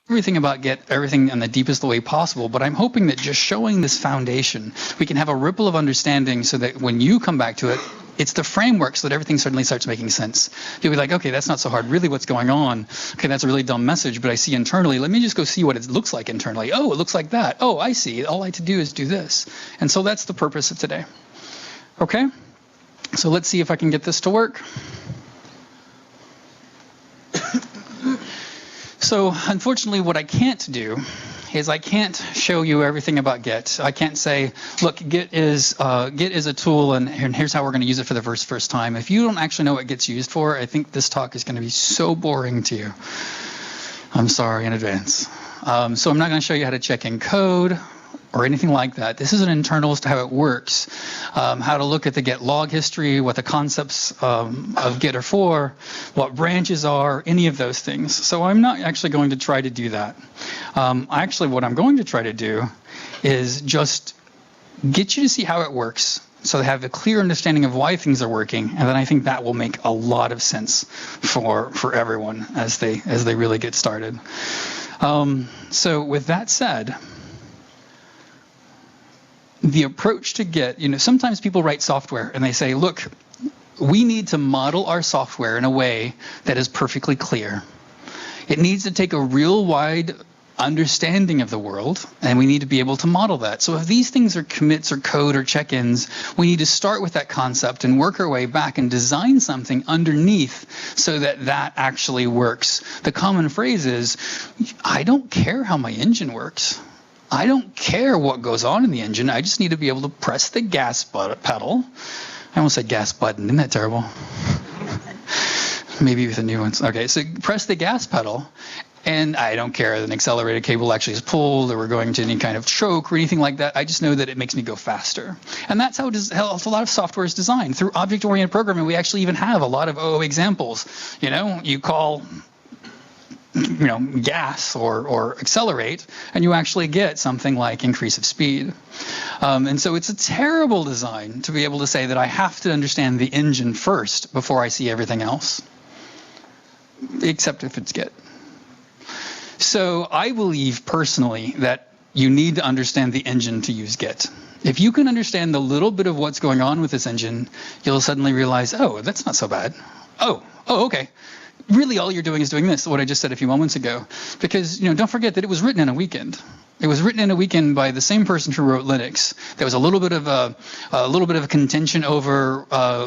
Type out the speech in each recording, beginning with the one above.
everything about Git, everything in the deepest way possible, but I'm hoping that just showing this foundation, we can have a ripple of understanding so that when you come back to it, it's the framework so that everything suddenly starts making sense. You'll be like, okay, that's not so hard. Really, what's going on? Okay, that's a really dumb message, but I see internally. Let me just go see what it looks like internally. Oh, it looks like that. Oh, I see. All I have to do is do this. And so that's the purpose of today. Okay? So let's see if I can get this to work. So unfortunately, what I can't do is I can't show you everything about Git. I can't say, look, Git is a tool, and here's how we're going to use it for the first time. If you don't actually know what Git's used for, I think this talk is going to be so boring to you. I'm sorry in advance. So I'm not going to show you how to check in code or anything like that. This is an internal as to how it works, how to look at the Git log history, what the concepts of Git are for, what branches are, any of those things. So I'm not actually going to try to do that. Actually, what I'm going to try to do is just get you to see how it works, so they have a clear understanding of why things are working, and then I think that will make a lot of sense for everyone as they really get started. So with that said, the approach to Git, sometimes people write software and they say, look, we need to model our software in a way that is perfectly clear. It needs to take a real wide understanding of the world, and we need to be able to model that. So if these things are commits or code or check-ins, we need to start with that concept and work our way back and design something underneath so that that actually works. The common phrase is, I don't care how my engine works. I don't care what goes on in the engine. I just need to be able to press the gas pedal. I almost said gas button. Isn't that terrible? Maybe with the new ones. Okay, so press the gas pedal, and I don't care that an accelerated cable actually is pulled or we're going to any kind of choke or anything like that. I just know that it makes me go faster. And that's how a lot of software is designed. Through object-oriented programming, we actually even have a lot of OO examples. You call gas or accelerate, and you actually get something like increase of speed. And so it's a terrible design to be able to say that I have to understand the engine first before I see everything else, except if it's Git. So I believe personally that you need to understand the engine to use Git. If you can understand the little bit of what's going on with this engine, you'll suddenly realize, oh, that's not so bad. Oh, okay. Really, all you're doing is doing this, what I just said a few moments ago. Because, don't forget that it was written in a weekend. It was written in a weekend by the same person who wrote Linux. There was a little bit of a contention over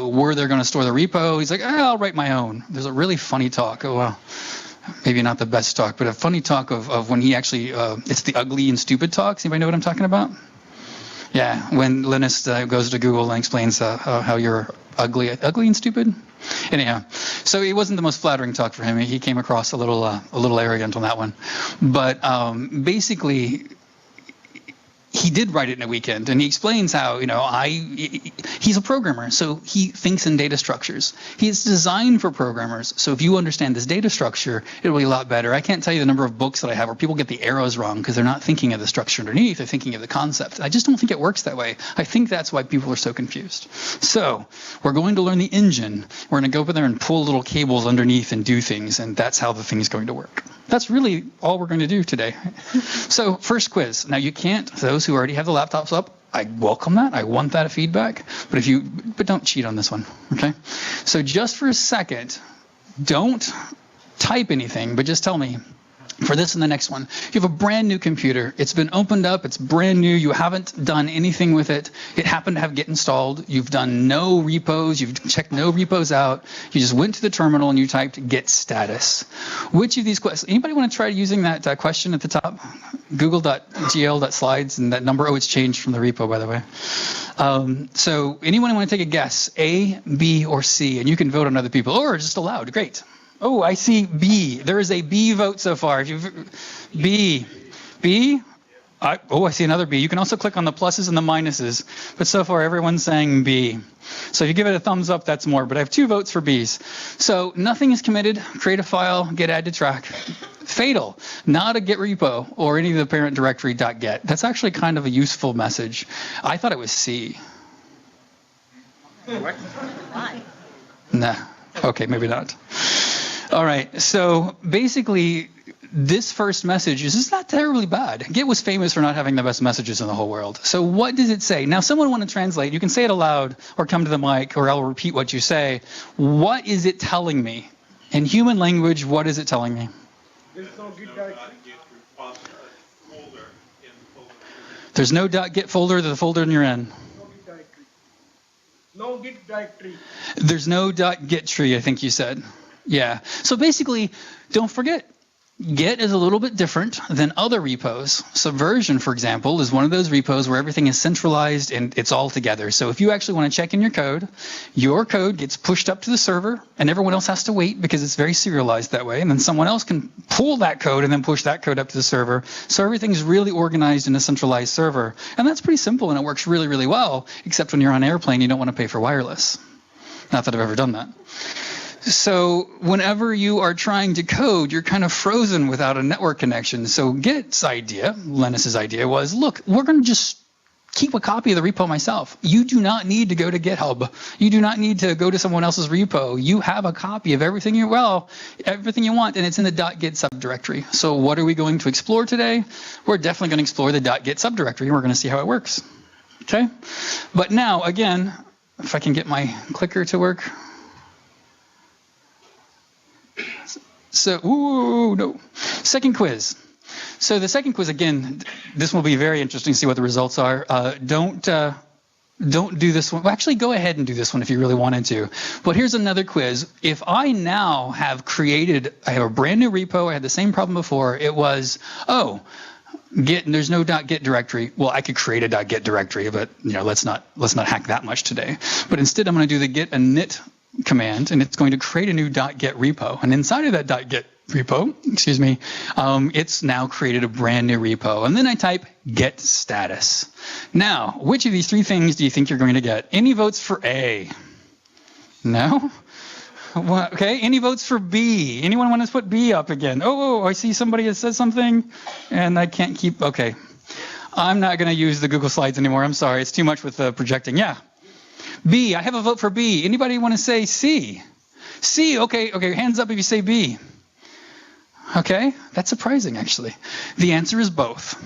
where they're going to store the repo. He's like, I'll write my own. There's a really funny talk. Oh, well, maybe not the best talk, but a funny talk of when he actually, it's the ugly and stupid talks. Anybody know what I'm talking about? Yeah, when Linus goes to Google and explains how you're ugly and stupid. Anyhow, so it wasn't the most flattering talk for him. He came across a little arrogant on that one. But basically, he did write it in a weekend, and he explains how, he's a programmer, so he thinks in data structures. He's designed for programmers, so if you understand this data structure, it'll be a lot better. I can't tell you the number of books that I have where people get the arrows wrong because they're not thinking of the structure underneath, they're thinking of the concept. I just don't think it works that way. I think that's why people are so confused. So we're going to learn the engine. We're going to go over there and pull little cables underneath and do things, and that's how the thing is going to work. That's really all we're going to do today. So first quiz. Now you can't, those who already have the laptops up, I welcome that. I want that feedback. But don't cheat on this one, okay? So just for a second, don't type anything, but just tell me, for this and the next one, you have a brand new computer. It's been opened up. It's brand new. You haven't done anything with it. It happened to have Git installed. You've done no repos. You've checked no repos out. You just went to the terminal and you typed Git status. Which of these questions? Anybody want to try using that question at the top? Google.gl.slides and that number. Oh, it's changed from the repo, by the way. So anyone want to take a guess? A, B, or C? And you can vote on other people. Or just aloud. Great. Oh, I see B. There is a B vote so far. B. I see another B. You can also click on the pluses and the minuses, but so far everyone's saying B. So if you give it a thumbs up, that's more. But I have 2 votes for B's. So nothing is committed. Create a file. Git add to track. Fatal. Not a Git repo or any of the parent directory .get. That's actually kind of a useful message. I thought it was C. Why? Nah. Okay, maybe not. All right, so basically this first message is not terribly bad. Git was famous for not having the best messages in the whole world. So what does it say? Now, someone want to translate. You can say it aloud or come to the mic, or I'll repeat what you say. What is it telling me? In human language, what is it telling me? There's no Git directory. There's no .git folder, the folder you're in. No Git directory. No Git directory. There's no .git tree, I think you said. Yeah. So basically, don't forget, Git is a little bit different than other repos. Subversion, for example, is one of those repos where everything is centralized and it's all together. So if you actually want to check in your code gets pushed up to the server, and everyone else has to wait because it's very serialized that way. And then someone else can pull that code and then push that code up to the server. So everything's really organized in a centralized server. And that's pretty simple, and it works really, really well, except when you're on airplane, you don't want to pay for wireless. Not that I've ever done that. So whenever you are trying to code, you're kind of frozen without a network connection. So Git's idea, Linus's idea, was, look, we're going to just keep a copy of the repo myself. You do not need to go to GitHub. You do not need to go to someone else's repo. You have a copy of everything you want, and it's in the .git subdirectory. So what are we going to explore today? We're definitely going to explore the .git subdirectory, and we're going to see how it works. Okay? But now, again, if I can get my clicker to work. So, no. Second quiz. So the second quiz, again, this will be very interesting to see what the results are. Don't do this one. Well, actually, go ahead and do this one if you really wanted to. But here's another quiz. If I now have I have a brand new repo, I had the same problem before. It was, Git, and there's no .git directory. Well, I could create a .git directory, but let's not hack that much today. But instead, I'm going to do the git init command, and it's going to create a new .git repo. And inside of that .git repo, it's now created a brand new repo. And then I type get status. Now, which of these three things do you think you're going to get? Any votes for A? No? Well, okay, any votes for B? Anyone want to put B up again? Oh, I see somebody has said something, and I can't keep, okay. I'm not going to use the Google Slides anymore. I'm sorry, it's too much with the projecting. Yeah. B, I have a vote for B. Anybody want to say C? C, okay, hands up if you say B. Okay, that's surprising, actually. The answer is both.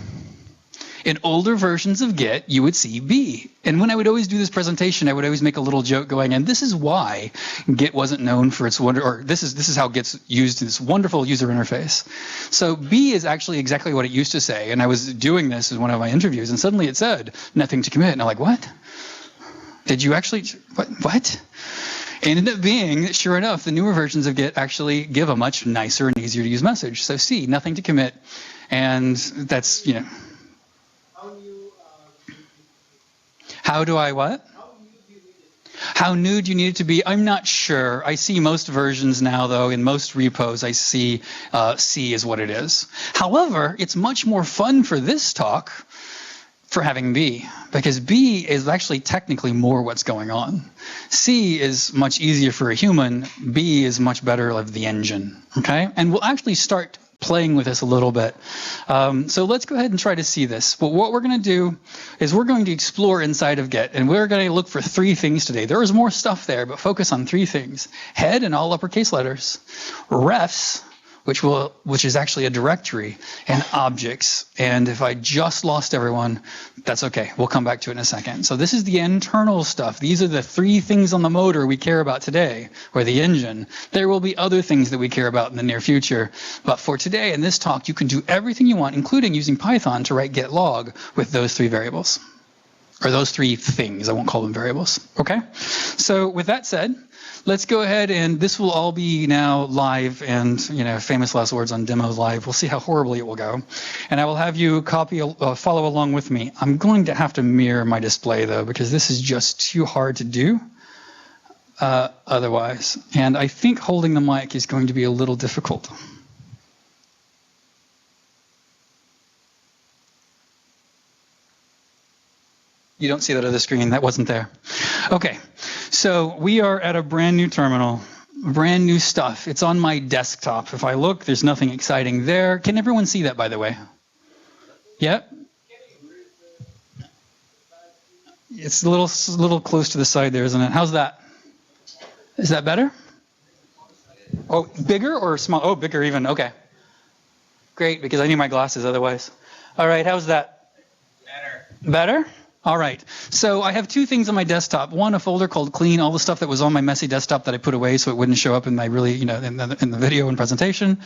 In older versions of Git, you would see B. And when I would always do this presentation, I would always make a little joke going, and this is why Git wasn't known for its this is how Git's used in this wonderful user interface. So B is actually exactly what it used to say. And I was doing this in one of my interviews, and suddenly it said, nothing to commit. And I'm like, what? Did you actually, what? It ended up being, sure enough, the newer versions of Git actually give a much nicer and easier to use message. So C, nothing to commit. And that's, How do I what? How new do you need it to be? I'm not sure. I see most versions now, though. In most repos, I see C is what it is. However, it's much more fun for this talk for having B, because B is actually technically more what's going on. C is much easier for a human. B is much better of the engine. Okay, and we'll actually start playing with this a little bit. So let's go ahead and try to see this. But what we're going to do is we're going to explore inside of Git, and we're going to look for three things today. There is more stuff there, but focus on three things. Head in all uppercase letters, refs, which is actually a directory, and objects. And if I just lost everyone, that's okay. We'll come back to it in a second. So this is the internal stuff. These are the three things on the motor we care about today, or the engine. There will be other things that we care about in the near future. But for today, in this talk, you can do everything you want, including using Python to write git log with those three variables. Or those three things. I won't call them variables. Okay? So with that said, let's go ahead, and this will all be now live, and famous last words on demo live. We'll see how horribly it will go. And I will have you follow along with me. I'm going to have to mirror my display, though, because this is just too hard to do otherwise. And I think holding the mic is going to be a little difficult. You don't see that on the screen. That wasn't there. Okay, so we are at a brand new terminal, brand new stuff. It's on my desktop. If I look, there's nothing exciting there. Can everyone see that, by the way? Yep. It's a little close to the side there, isn't it? How's that? Is that better? Oh, bigger or small? Oh, bigger even. Okay. Great, because I need my glasses otherwise. All right, how's that? Better? All right. So I have two things on my desktop. One, a folder called clean, all the stuff that was on my messy desktop that I put away so it wouldn't show up in my really, in the video and presentation.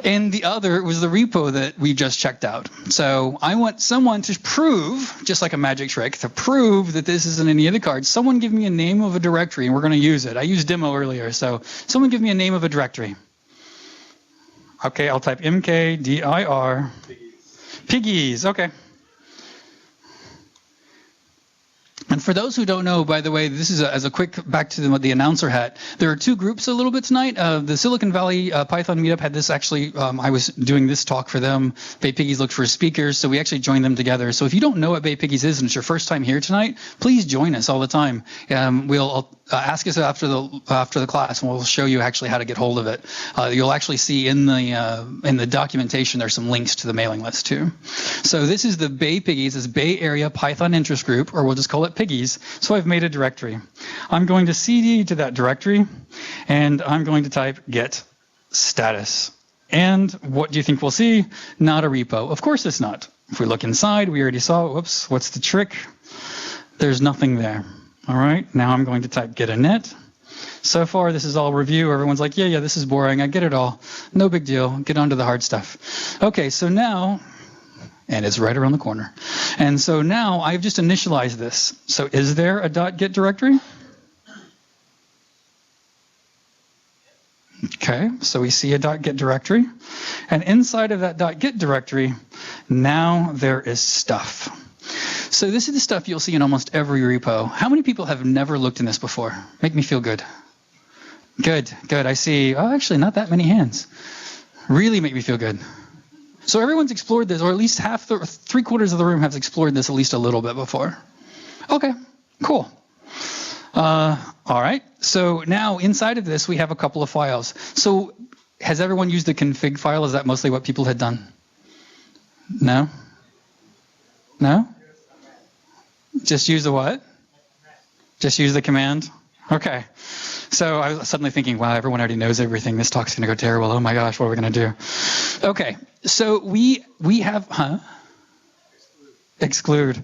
And the other was the repo that we just checked out. So I want someone to prove, just like a magic trick, to prove that this isn't any of the cards. Someone give me a name of a directory, and we're going to use it. I used demo earlier, so someone give me a name of a directory. Okay, I'll type mkdir. Piggies, okay. And for those who don't know, by the way, this is as a quick back to the announcer hat. There are two groups a little bit tonight. The Silicon Valley Python meetup had this actually. I was doing this talk for them. BayPiggies looked for speakers, so we actually joined them together. So if you don't know what BayPiggies is and it's your first time here tonight, please join us all the time. We'll ask us after the class, and we'll show you actually how to get hold of it. You'll actually see in the documentation there's some links to the mailing list too. So this is the BayPiggies, this Bay Area Python Interest Group, or we'll just call it Piggies. So I've made a directory. I'm going to cd to that directory, and I'm going to type get status. And what do you think we'll see? Not a repo. Of course it's not. If we look inside, we already saw, whoops, what's the trick? There's nothing there. All right, now I'm going to type get init. So far, this is all review. Everyone's like, yeah, this is boring. I get it all. No big deal. Get on to the hard stuff. Okay, so now, and it's right around the corner. And so now I've just initialized this. So is there a .get directory? Okay, so we see a .get directory. And inside of that .get directory, now there is stuff. So this is the stuff you'll see in almost every repo. How many people have never looked in this before? Make me feel good. Good, good. I see, oh, actually not that many hands. Really make me feel good. So everyone's explored this, or at least three-quarters of the room has explored this at least a little bit before. Okay, cool. All right, so now inside of this we have a couple of files. So has everyone used the config file? Is that mostly what people had done? No? No? Just use the what? Just use the command? Okay. So I was suddenly thinking, wow, everyone already knows everything. This talk's going to go terrible. Oh my gosh, what are we going to do? Okay. So we have, Exclude.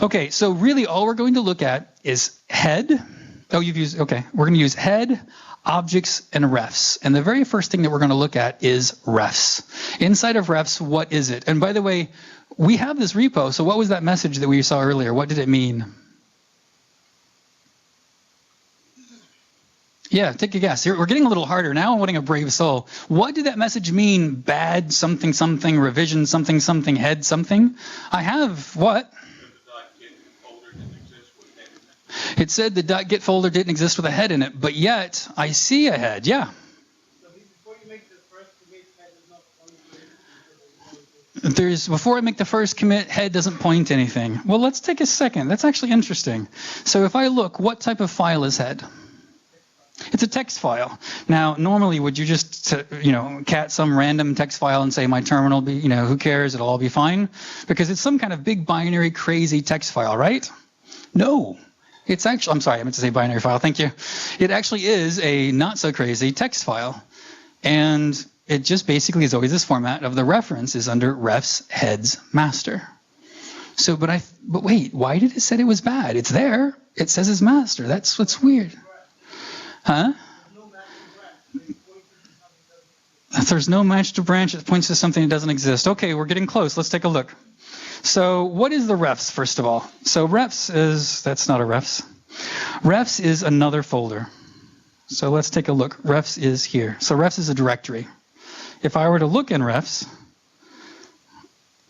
Okay, so really all we're going to look at is head. Oh, you've used, okay. We're going to use head, objects, and refs. And the very first thing that we're going to look at is refs. Inside of refs, what is it? And by the way, we have this repo, so what was that message that we saw earlier? What did it mean? Yeah, take a guess. We're getting a little harder now. I'm wanting a brave soul. What did that message mean? Bad something something, revision something something, head something? I have what? It said the .get folder didn't exist with a head in it, but yet I see a head. Yeah. Before I make the first commit, head doesn't point to anything. Well, let's take a second. That's actually interesting. So if I look, what type of file is head? It's a text file. Now, normally, would you just, cat some random text file and say my terminal be, who cares? It'll all be fine, because it's some kind of big binary crazy text file, right? No. It's actually, I'm sorry, I meant to say binary file. Thank you. It actually is a not so crazy text file, and it just basically is always this format of the reference is under refs heads master. So, but wait, why did it say it was bad? It's there. It says it's master. That's what's weird. Huh? If there's no match to branch, it points to something that doesn't exist. Okay, we're getting close. Let's take a look. So what is the refs, first of all? So refs is, that's not a refs. Refs is another folder. So let's take a look. Refs is here. So refs is a directory. If I were to look in refs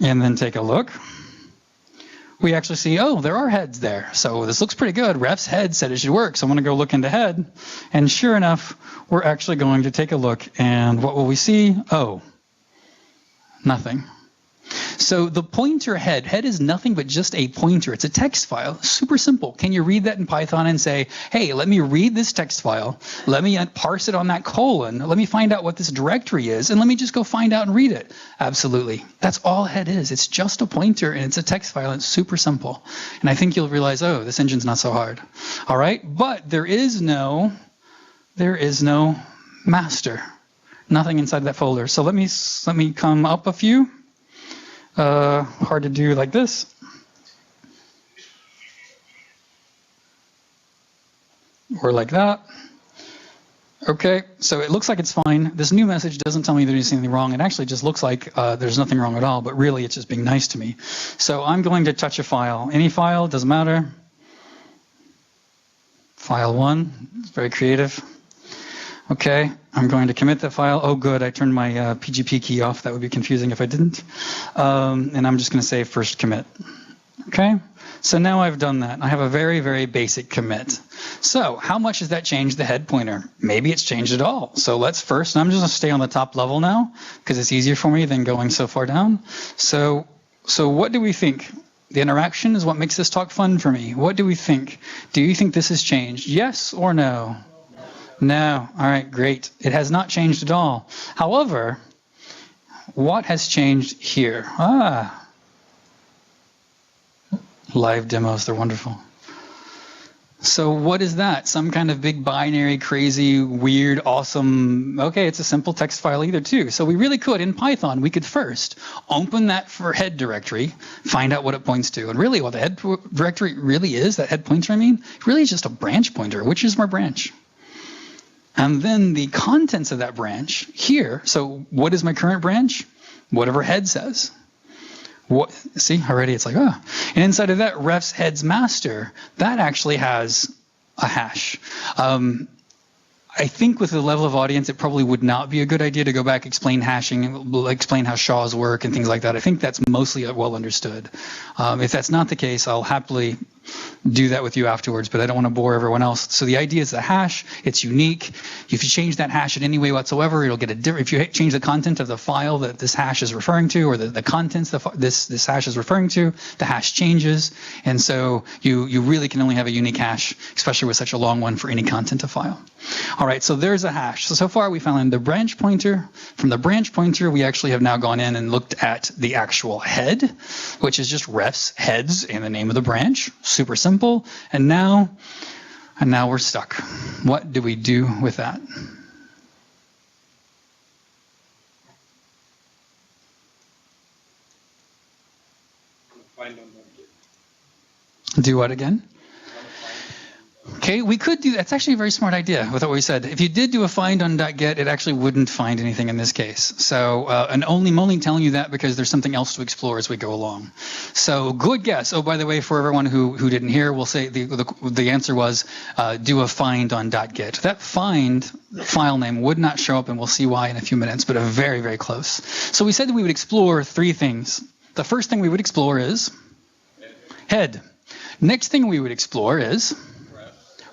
and then take a look, we actually see, oh, there are heads there. So this looks pretty good. Refs head said it should work. So I'm going to go look into head. And sure enough, we're actually going to take a look. And what will we see? Oh, nothing. So the pointer head is nothing but just a pointer. It's a text file. Super simple. Can you read that in Python and say, hey, let me read this text file. Let me parse it on that colon. Let me find out what this directory is. And let me just go find out and read it. Absolutely. That's all head is. It's just a pointer and it's a text file. It's super simple. And I think you'll realize, oh, this engine's not so hard. All right. But there is no master. Nothing inside that folder. So let me come up a few. Hard to do like this. Or like that. Okay, so it looks like it's fine. This new message doesn't tell me there's anything wrong. It actually just looks like there's nothing wrong at all, but really it's just being nice to me. So I'm going to touch a file. Any file, doesn't matter. File 1, it's very creative. Okay, I'm going to commit that file. Oh good, I turned my PGP key off. That would be confusing if I didn't. And I'm just going to say first commit. Okay, so now I've done that. I have a very, very basic commit. So how much has that changed the head pointer? Maybe it's changed it all. So let's first, and I'm just going to stay on the top level now because it's easier for me than going so far down. So what do we think? The interaction is what makes this talk fun for me. What do we think? Do you think this has changed? Yes or no? No. All right, great. It has not changed at all. However, what has changed here? Live demos, they're wonderful. So what is that? Some kind of big binary, crazy, weird, awesome, okay, it's a simple text file either too. So we really could, in Python, we could first open that for head directory, find out what it points to. And really what the head directory really is, that head pointer I mean, really is just a branch pointer, which is my branch. And then the contents of that branch here, so what is my current branch? Whatever head says. What, see, already it's like, And inside of that, refs heads master, that actually has a hash. I think with the level of audience, it probably would not be a good idea to go back, explain hashing, explain how SHAs work and things like that. I think that's mostly well understood. If that's not the case, I'll happily do that with you afterwards, but I don't want to bore everyone else. So the idea is the hash, it's unique. If you change that hash in any way whatsoever, it'll get a different, if you change the content of the file that this hash is referring to, or the contents this hash is referring to, the hash changes. And so you really can only have a unique hash, especially with such a long one for any content of file. All right, so there's a hash. So far we found the branch pointer. From the branch pointer, we actually have now gone in and looked at the actual head, which is just refs heads and the name of the branch. Super simple. And now we're stuck. What do we do with that? Do what again? Okay, we could do, that's actually a very smart idea with what we said. If you did do a find on .get, it actually wouldn't find anything in this case. So, and I'm only telling you that because there's something else to explore as we go along. So, good guess. Oh, by the way, for everyone who didn't hear, we'll say the answer was do a find on .get. That find file name would not show up, and we'll see why in a few minutes, but very, very close. So we said that we would explore three things. The first thing we would explore is head. Next thing we would explore is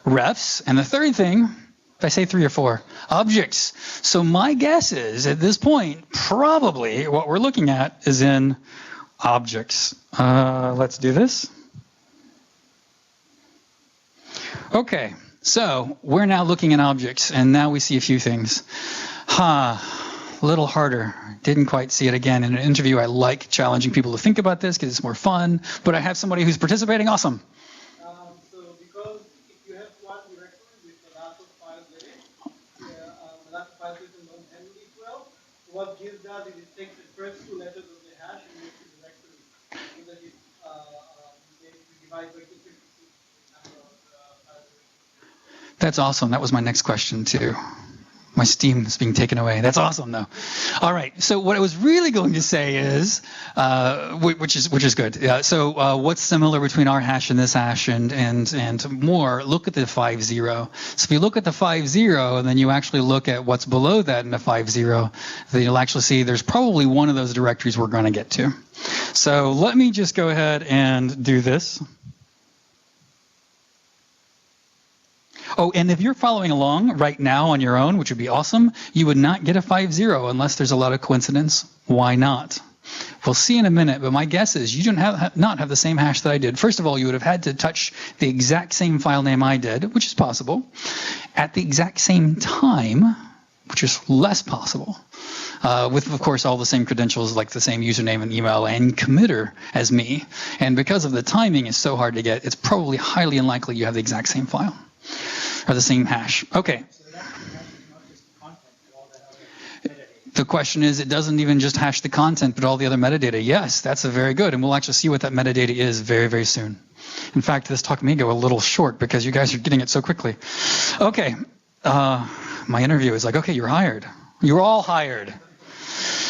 refs, and the third thing, if I say 3 or 4, objects. So my guess is, at this point, probably what we're looking at is in objects. Let's do this. Okay, so we're now looking at objects, and now we see a few things. A little harder. Didn't quite see it again. In an interview, I like challenging people to think about this because it's more fun, but I have somebody who's participating. Awesome. What Gil does is it takes the first 2 letters of the hash and makes it directory. So that it divides by 256 the number of files. That's awesome. That was my next question too. My steam is being taken away. That's awesome, though. All right. So what I was really going to say is, which is good. So what's similar between our hash and this hash and more? Look at the 5.0. So if you look at the 5.0 and then you actually look at what's below that in the 5.0, then you'll actually see there's probably one of those directories we're going to get to. So let me just go ahead and do this. Oh, and if you're following along right now on your own, which would be awesome, you would not get a 5.0 unless there's a lot of coincidence. Why not? We'll see in a minute, but my guess is you don't not have the same hash that I did. First of all, you would have had to touch the exact same file name I did, which is possible, at the exact same time, which is less possible, with, of course, all the same credentials, like the same username and email and committer as me. And because of the timing is so hard to get, it's probably highly unlikely you have the exact same file. Or the same hash. Okay. The question is, it doesn't even just hash the content, but all the other metadata. Yes, that's a very good, and we'll actually see what that metadata is very, very soon. In fact, this talk may go a little short because you guys are getting it so quickly. Okay, my interview is like, okay, you're hired. You're all hired.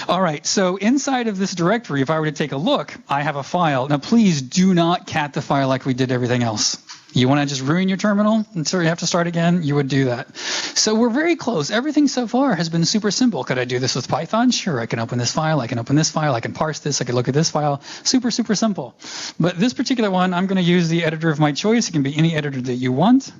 All right, so inside of this directory, if I were to take a look, I have a file. Now, please do not cat the file like we did everything else. You want to just ruin your terminal until you have to start again? You would do that. So we're very close. Everything so far has been super simple. Could I do this with Python? Sure, I can open this file. I can open this file. I can parse this. I can look at this file. Super, super simple. But this particular one, I'm going to use the editor of my choice. It can be any editor that you want.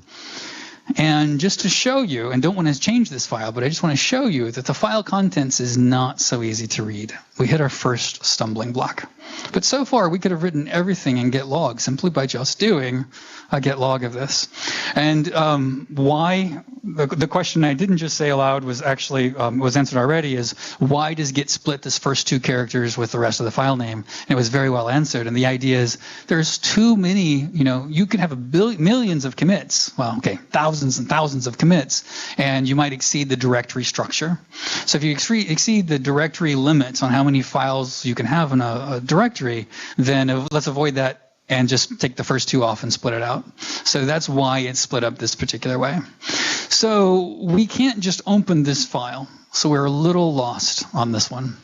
And just to show you, and don't want to change this file, but I just want to show you that the file contents is not so easy to read. We hit our first stumbling block. But so far, we could have written everything in get log simply by just doing a get log of this. And why, the question I didn't just say aloud was actually, was answered already, is why does get split this first two characters with the rest of the file name? And it was very well answered. And the idea is there's too many, you can have millions of commits. Well, okay, thousands and thousands of commits, and you might exceed the directory structure. So if you exceed the directory limits on how many files you can have in a directory, then let's avoid that and just take the first two off and split it out. So that's why it's split up this particular way. So we can't just open this file. So we're a little lost on this one.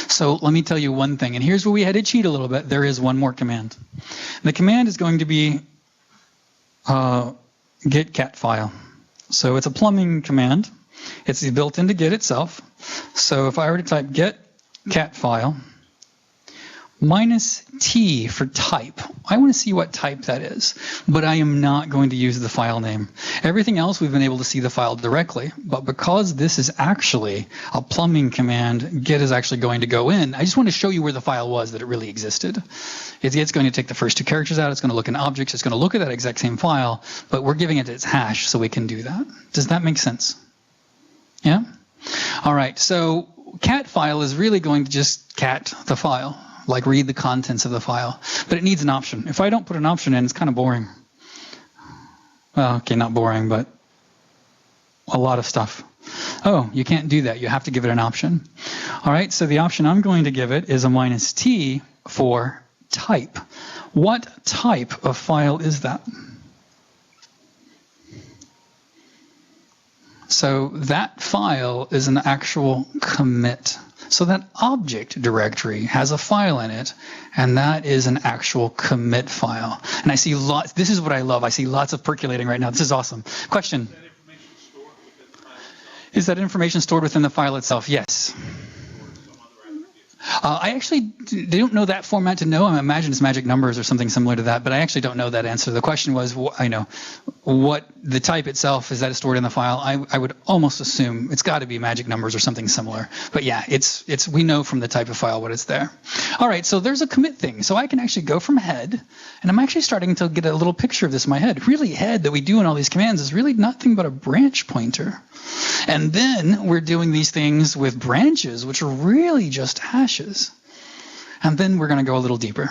So let me tell you one thing, and here's where we had to cheat a little bit. There is one more command. The command is going to be get cat file. So it's a plumbing command. It's built into get itself. So if I were to type get cat file, -t for type. I want to see what type that is, but I am not going to use the file name. Everything else we've been able to see the file directly, but because this is actually a plumbing command, get is actually going to go in. I just want to show you where the file was, that it really existed. It's going to take the first two characters out, it's going to look in objects, it's going to look at that exact same file, but we're giving it its hash so we can do that. Does that make sense? Yeah? All right, so cat file is really going to just cat the file, like read the contents of the file, but it needs an option. If I don't put an option in, it's kind of boring. Well, okay, not boring, but a lot of stuff. Oh, you can't do that. You have to give it an option. All right, so the option I'm going to give it is a -t for type. What type of file is that? So that file is an actual commit. So that object directory has a file in it, and that is an actual commit file. And I see lots, this is what I love. I see lots of percolating right now. This is awesome. Question? Is that information stored within the file itself? Yes. I actually don't know that format to know. I imagine it's magic numbers or something similar to that, but I actually don't know that answer. The question was, what the type itself, is that stored in the file? I would almost assume it's got to be magic numbers or something similar. But yeah, it's we know from the type of file what it's there. All right, so there's a commit thing. So I can actually go from head, and I'm actually starting to get a little picture of this in my head. Really, head that we do in all these commands is really nothing but a branch pointer. And then we're doing these things with branches, which are really just hashes. And then we're going to go a little deeper,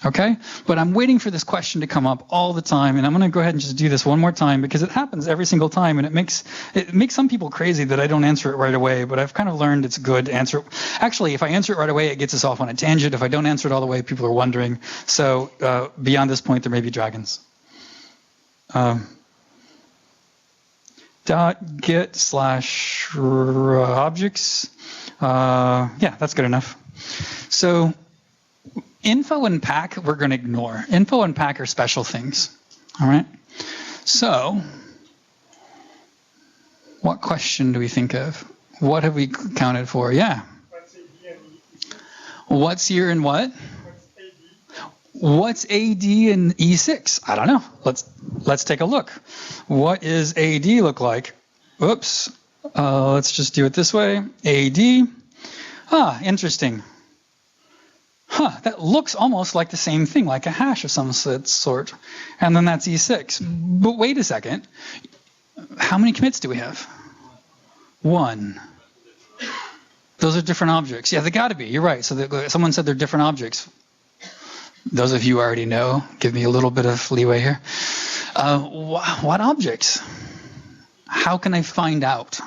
okay? But I'm waiting for this question to come up all the time, and I'm going to go ahead and just do this one more time because it happens every single time, and it makes some people crazy that I don't answer it right away, but I've kind of learned it's good to answer it. Actually, if I answer it right away, it gets us off on a tangent. If I don't answer it all the way, people are wondering. So beyond this point, there may be dragons. .get / objects. Yeah, that's good enough. So info and pack we're going to ignore. Info and pack are special things. All right. So what question do we think of? What have we counted for? Yeah. What's here and what? What's AD and E6? I don't know. Let's take a look. What is AD look like? Oops. Let's just do it this way. AD. Interesting. That looks almost like the same thing, like a hash of some sort. And then that's E6. But wait a second. How many commits do we have? One. Those are different objects. Yeah, they got to be. You're right. So someone said they're different objects. Those of you who already know, give me a little bit of leeway here. What objects? How can I find out?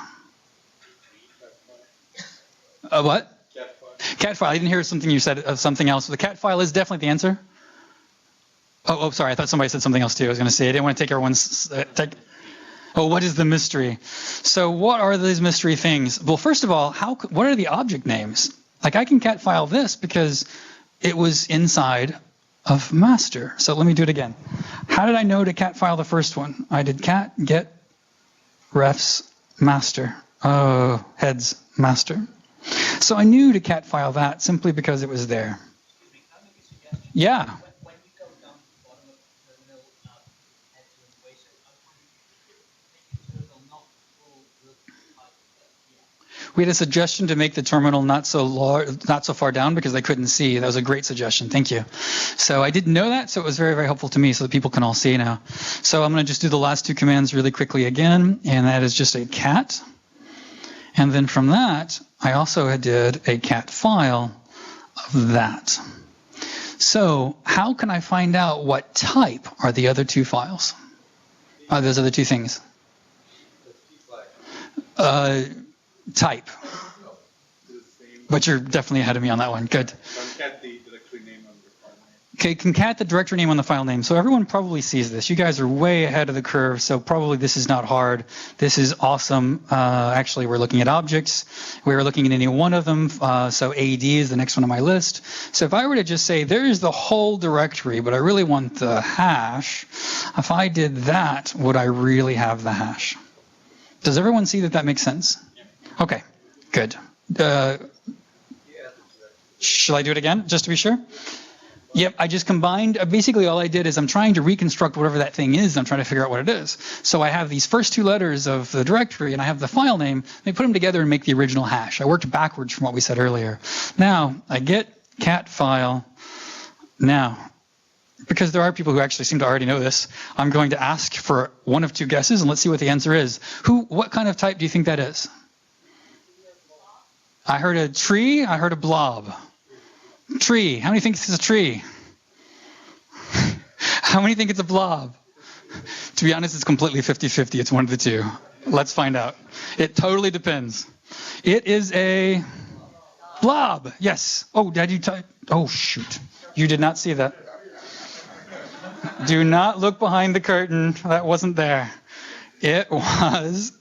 What? Cat file. Cat file. I didn't hear something you said of something else. The cat file is definitely the answer. Oh, sorry. I thought somebody said something else too. I was going to say I didn't want to take everyone's. Oh, what is the mystery? So what are these mystery things? Well, first of all, what are the object names? Like I can cat file this because it was inside of master. So let me do it again. How did I know to cat file the first one? I did cat get refs master. Oh, heads master. So I knew to cat file that simply because it was there. Yeah. When you go down to the bottom of the terminal heads and waste output, it will not pull the We had a suggestion to make the terminal not so far down because they couldn't see. That was a great suggestion. Thank you. So I didn't know that, so it was very, very helpful to me so that people can all see now. So I'm going to just do the last two commands really quickly again, and that is just a cat. And then from that, I also did a cat file of that. So how can I find out what type are the other two files? Those other two things. Type. But you're definitely ahead of me on that one. Good. Concat the directory name on the file name. Okay, concat the directory name on the file name. So everyone probably sees this. You guys are way ahead of the curve, so probably this is not hard. This is awesome. Actually, we're looking at objects. We were looking at any one of them. So AD is the next one on my list. So if I were to just say there's the whole directory, but I really want the hash, if I did that, would I really have the hash? Does everyone see that that makes sense? Okay, good. Shall I do it again, just to be sure? Yep, I just combined, basically all I did is I'm trying to reconstruct whatever that thing is, and I'm trying to figure out what it is. So I have these first two letters of the directory, and I have the file name. They put them together and make the original hash. I worked backwards from what we said earlier. Now, I get cat file. Now, because there are people who actually seem to already know this, I'm going to ask for one of two guesses, and let's see what the answer is. What kind of type do you think that is? I heard a tree, I heard a blob. Tree. How many think this is a tree? How many think it's a blob? To be honest, it's completely 50-50. It's one of the two. Let's find out. It totally depends. It is a blob. Yes. Oh, did you type? Oh, shoot. You did not see that. Do not look behind the curtain. That wasn't there. It was...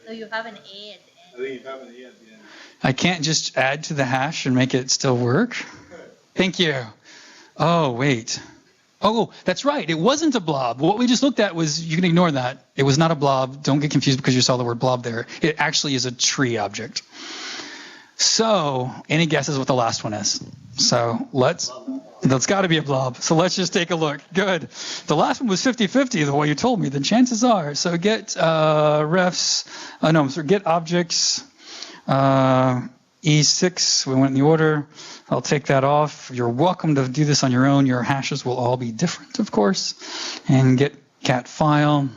So you have an A at the end. I think you have an A at the end. I can't just add to the hash and make it still work. Thank you. Oh, wait. Oh, that's right. It wasn't a blob. What we just looked at was, you can ignore that. It was not a blob. Don't get confused because you saw the word blob there. It actually is a tree object. So, any guesses what the last one is? So, that's got to be a blob. So let's just take a look. Good. The last one was 50-50, the way you told me. Then chances are. So get get objects, E6. We went in the order. I'll take that off. You're welcome to do this on your own. Your hashes will all be different, of course. And get cat file.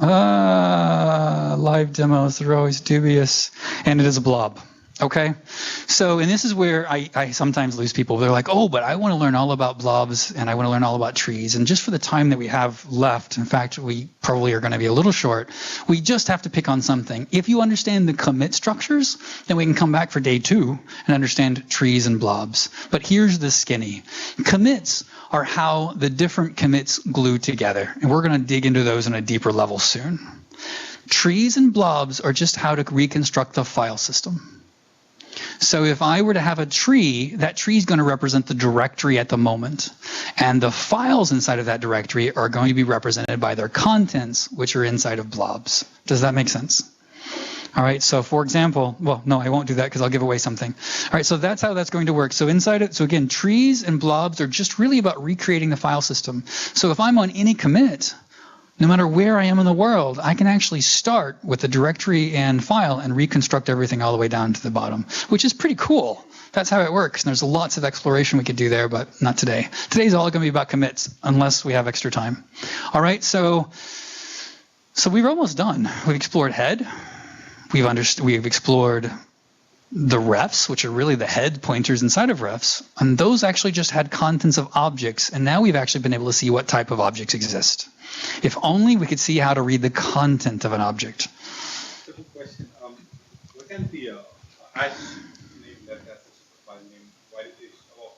Live demos, they're always dubious. And it is a blob. Okay, so and this is where I sometimes lose people. They're like, oh, but I want to learn all about blobs and I want to learn all about trees. And just for the time that we have left, in fact, we probably are going to be a little short, we just have to pick on something. If you understand the commit structures, then we can come back for day 2 and understand trees and blobs. But here's the skinny. Commits are how the different commits glue together. And we're going to dig into those on a deeper level soon. Trees and blobs are just how to reconstruct the file system. So if I were to have a tree, that tree is going to represent the directory at the moment. And the files inside of that directory are going to be represented by their contents, which are inside of blobs. Does that make sense? All right, so for example, well, no, I won't do that because I'll give away something. All right, so that's how that's going to work. So inside it, so again, trees and blobs are just really about recreating the file system. So if I'm on any commit, no matter where I am in the world, I can actually start with the directory and file and reconstruct everything all the way down to the bottom, which is pretty cool. That's how it works. And there's lots of exploration we could do there, but not today. Today's all going to be about commits, unless we have extra time. All right, so we're almost done. We've explored head. We've explored the refs, which are really the head pointers inside of refs, and those actually just had contents of objects, and now we've actually been able to see what type of objects exist. If only we could see how to read the content of an object. Simple question. Look at the hash name that has such a file name. Why did they show off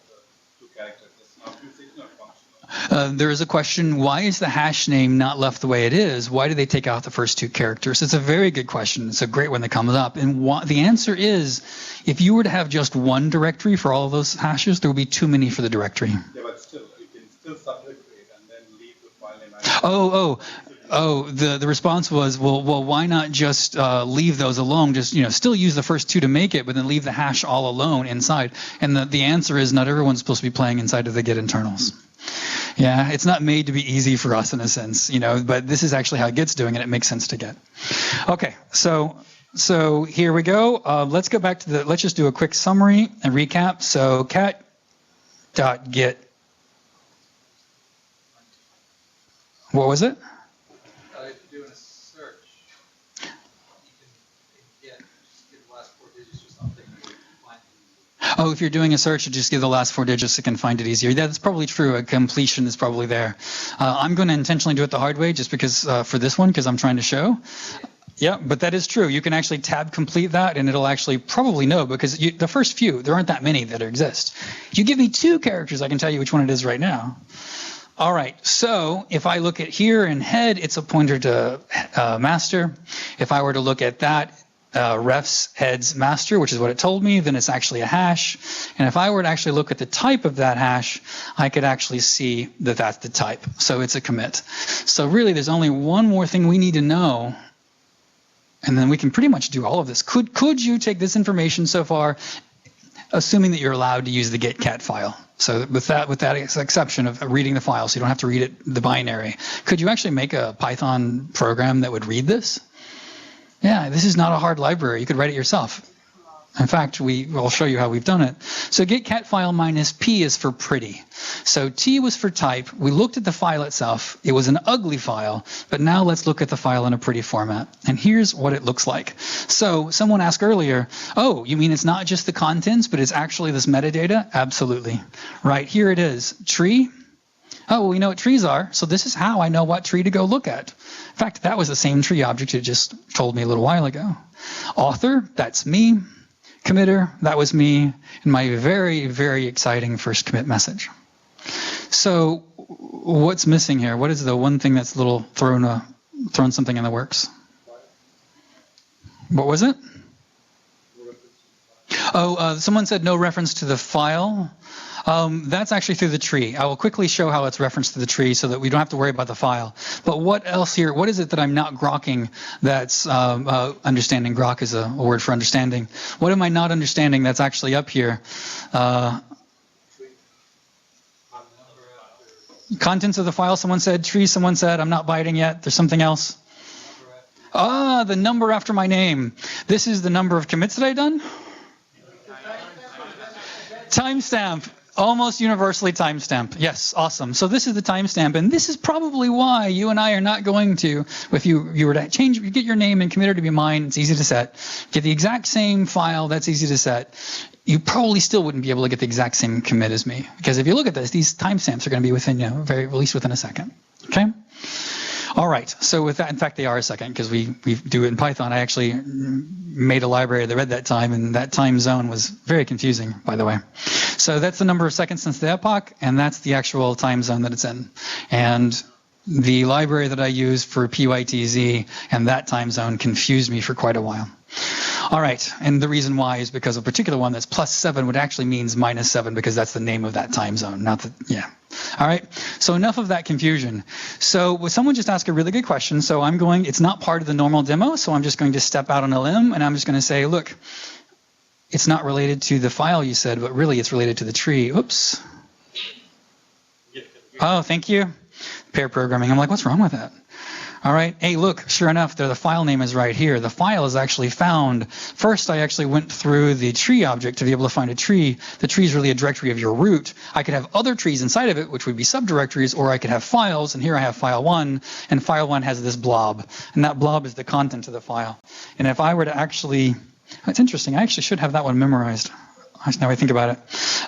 the 2 characters? It's not usage or functional. There is a question, why is the hash name not left the way it is? Why do they take out the first 2 characters? It's a very good question. It's a great one that comes up. And the answer is, if you were to have just one directory for all of those hashes, there would be too many for the directory. Yeah, but still, you can still subject to it and then leave the file name. The response was, well, why not just leave those alone? Just, still use the first 2 to make it, but then leave the hash all alone inside. And the answer is, not everyone's supposed to be playing inside of the Git internals. Yeah, it's not made to be easy for us in a sense, but this is actually how Git's doing it. It makes sense to Git. Okay, so here we go. Let's go back to let's just do a quick summary and recap. So cat.git. What was it? If you're doing a search, you can just give the last 4 digits or something. Oh, if you're doing a search, you just give the last 4 digits, it can find it easier. Yeah, that's probably true. A completion is probably there. I'm going to intentionally do it the hard way just because for this one, because I'm trying to show. Yeah, but that is true. You can actually tab complete that, and it'll actually probably know because the first few, there aren't that many that exist. If you give me 2 characters, I can tell you which one it is right now. All right, so if I look at here in head, it's a pointer to master. If I were to look at that, refs heads master, which is what it told me, then it's actually a hash. And if I were to actually look at the type of that hash, I could actually see that that's the type. So it's a commit. So really, there's only one more thing we need to know, and then we can pretty much do all of this. Could you take this information so far, assuming that you're allowed to use the git cat file? So with that exception of reading the file, so you don't have to read it, the binary, could you actually make a Python program that would read this? Yeah, this is not a hard library. You could write it yourself. In fact, I'll show you how we've done it. So get cat file minus p is for pretty. So t was for type. We looked at the file itself. It was an ugly file, but now let's look at the file in a pretty format. And here's what it looks like. So someone asked earlier, oh, you mean it's not just the contents, but it's actually this metadata? Absolutely. Right, here it is. Tree. Oh, well, we know what trees are, so this is how I know what tree to go look at. In fact, that was the same tree object it just told me a little while ago. Author, that's me. Committer, that was me. And my very, very exciting first commit message. So what's missing here? What is the one thing that's a little thrown something in the works? What was it? Oh, someone said no reference to the file. That's actually through the tree. I will quickly show how it's referenced to the tree so that we don't have to worry about the file. But what else here? What is it that I'm not grokking that's understanding? Grok is a word for understanding. What am I not understanding that's actually up here? Contents of the file, someone said. Tree, someone said. I'm not biting yet. There's something else. The number after my name. This is the number of commits that I've done? Timestamp. Almost universally timestamp. Yes, awesome. So this is the timestamp, and this is probably why you and I are not going to, if you were to get your name and committer to be mine, it's easy to set. Get the exact same file, that's easy to set. You probably still wouldn't be able to get the exact same commit as me, because if you look at this, these timestamps are going to be within, at least within a second. Okay. All right, so with that, in fact, they are a second because we do it in Python. I actually made a library that read that time, and that time zone was very confusing, by the way. So that's the number of seconds since the epoch, and that's the actual time zone that it's in. And the library that I use for PYTZ and that time zone confused me for quite a while. All right, and the reason why is because a particular one that's +7 would actually means -7 because that's the name of that time zone, not the, yeah. All right, so enough of that confusion. So someone just asked a really good question, so it's not part of the normal demo, so I'm just going to step out on a limb, and I'm just going to say, look, it's not related to the file you said, but really it's related to the tree. Oops. Oh, thank you. Pair programming. I'm like, what's wrong with that? All right. Hey, look, sure enough, the file name is right here. The file is actually found. First, I actually went through the tree object to be able to find a tree. The tree is really a directory of your root. I could have other trees inside of it, which would be subdirectories, or I could have files, and here I have file 1, and file 1 has this blob, and that blob is the content of the file. And if I were to actually That's interesting. I actually should have that one memorized. Now I think about it.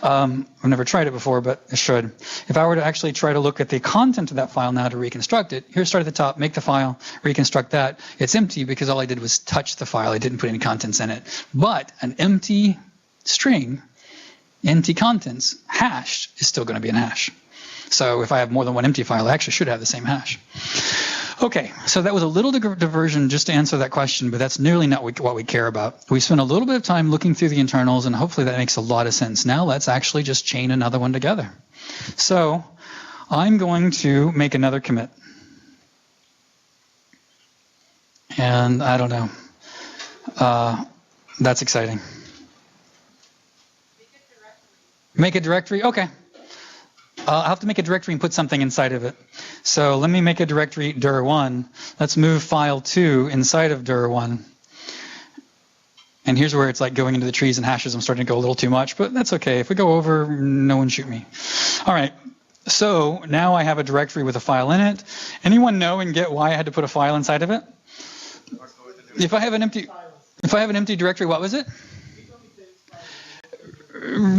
I've never tried it before, but I should. If I were to actually try to look at the content of that file now to reconstruct it, here, start at the top, make the file, reconstruct that. It's empty because all I did was touch the file. I didn't put any contents in it. But an empty string, empty contents, hashed, is still going to be an hash. So if I have more than one empty file, I actually should have the same hash. Okay, so that was a little diversion just to answer that question, but that's nearly not what we care about. We spent a little bit of time looking through the internals, and hopefully that makes a lot of sense. Now let's actually just chain another one together. So I'm going to make another commit. And I don't know. That's exciting. Make a directory? Okay. I'll have to make a directory and put something inside of it. So let me make a directory dir1. Let's move file 2 inside of dir1. And here's where it's like going into the trees and hashes. I'm starting to go a little too much, but that's okay. If we go over, no one shoot me. All right. So now I have a directory with a file in it. Anyone know and get why I had to put a file inside of it? If I have an empty directory, what was it?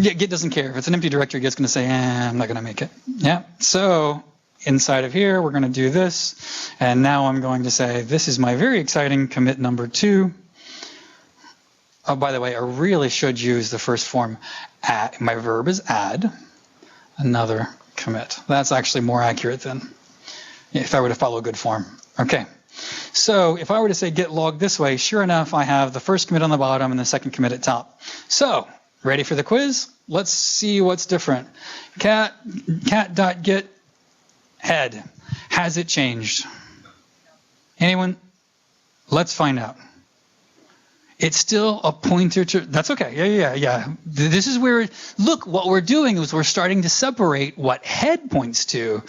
Git doesn't care. If it's an empty directory, Git's going to say, I'm not going to make it. Yeah. So inside of here, we're going to do this. And now I'm going to say, this is my very exciting commit number 2. Oh, by the way, I really should use the first form. Add, my verb is add another commit. That's actually more accurate than if I were to follow a good form. Okay. So if I were to say git log this way, sure enough, I have the first commit on the bottom and the second commit at top. So ready for the quiz? Let's see what's different. cat.get head. Has it changed? Anyone? Let's find out. It's still a pointer to, that's okay, yeah. This is where, look, what we're doing is we're starting to separate what head points to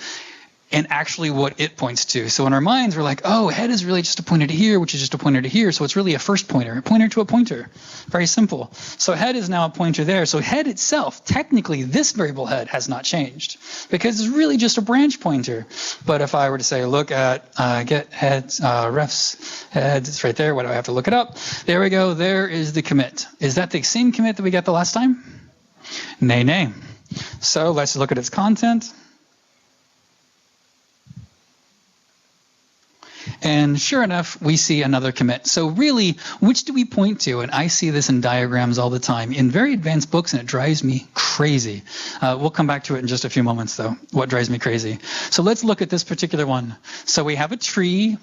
and actually what it points to. So in our minds, we're like, oh, head is really just a pointer to here, which is just a pointer to here. So it's really a first pointer, a pointer to a pointer. Very simple. So head is now a pointer there. So head itself, technically, this variable head has not changed because it's really just a branch pointer. But if I were to say, look at get heads, refs, heads, it's right there. Why do I have to look it up? There we go. There is the commit. Is that the same commit that we got the last time? Nay. So let's look at its content. And sure enough, we see another commit. So really, which do we point to? And I see this in diagrams all the time in very advanced books, and it drives me crazy. We'll come back to it in just a few moments, though, what drives me crazy. So let's look at this particular one. So we have a tree,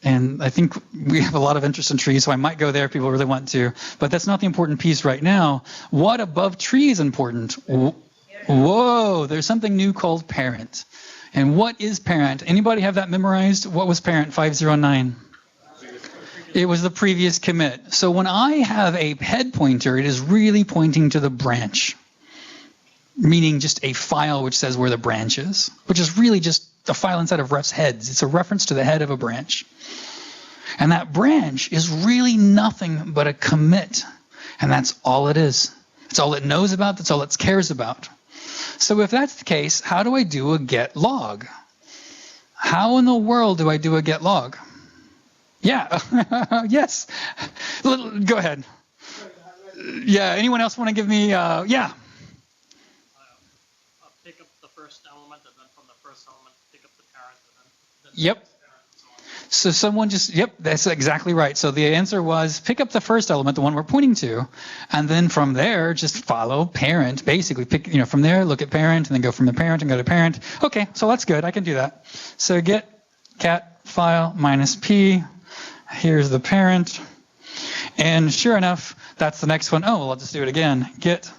and I think we have a lot of interest in trees, so I might go there if people really want to. But that's not the important piece right now. What above tree is important? Whoa, there's something new called parent. And what is parent? Anybody have that memorized? What was parent 509? It was the previous commit. So when I have a head pointer, it is really pointing to the branch, meaning just a file which says where the branch is, which is really just a file inside of ref's heads. It's a reference to the head of a branch. And that branch is really nothing but a commit. And that's all it is. It's all it knows about. That's all it cares about. So if that's the case, how do I do a get log? How in the world do I do a get log? Yeah, yes. Go ahead. Yeah, anyone else want to give me, yeah. Pick up the first element, and then from the first element, pick up the parent, and then yep. So someone just, yep, that's exactly right. So the answer was pick up the first element, the one we're pointing to, and then from there just follow parent. Basically, pick, from there, look at parent, and then go from the parent and go to parent. Okay, so that's good. I can do that. So get cat file minus p. Here's the parent, and sure enough, that's the next one. Oh, well, I'll just do it again. Get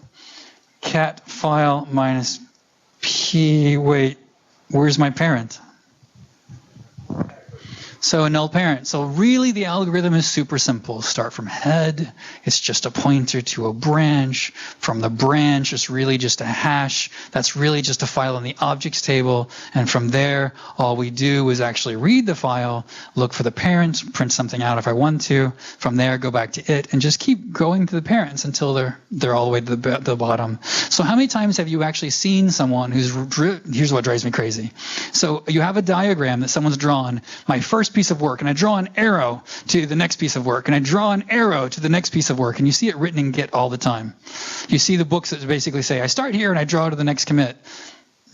cat file minus p. Wait, where's my parent? So a null parent. So really the algorithm is super simple. Start from head. It's just a pointer to a branch. From the branch, it's really just a hash. That's really just a file in the objects table. And from there, all we do is actually read the file, look for the parents, print something out if I want to. From there, go back to it, and just keep going to the parents until they're all the way to the bottom. So how many times have you actually seen someone who's, here's what drives me crazy. So you have a diagram that someone's drawn. My first piece of work, and I draw an arrow to the next piece of work, and I draw an arrow to the next piece of work, and you see it written in Git all the time. You see the books that basically say, I start here and I draw to the next commit.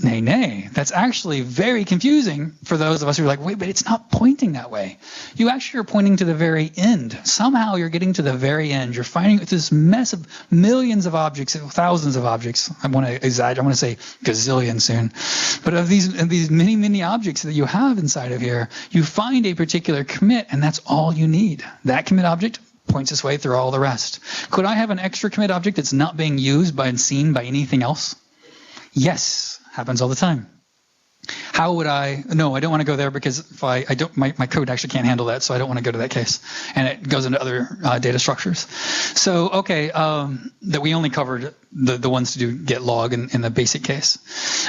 Nay, nay. That's actually very confusing for those of us who are like, wait, but it's not pointing that way. You actually are pointing to the very end. Somehow you're getting to the very end. You're finding this mess of millions of objects, thousands of objects. I want to exaggerate. I want to say gazillion soon. But of these many, many objects that you have inside of here, you find a particular commit, and that's all you need. That commit object points its way through all the rest. Could I have an extra commit object that's not being used and seen by anything else? Yes. Happens all the time. How would I? No, I don't want to go there because if I don't, my code actually can't handle that, so I don't want to go to that case, and it goes into other data structures. So okay, that we only covered the ones to do get log in the basic case.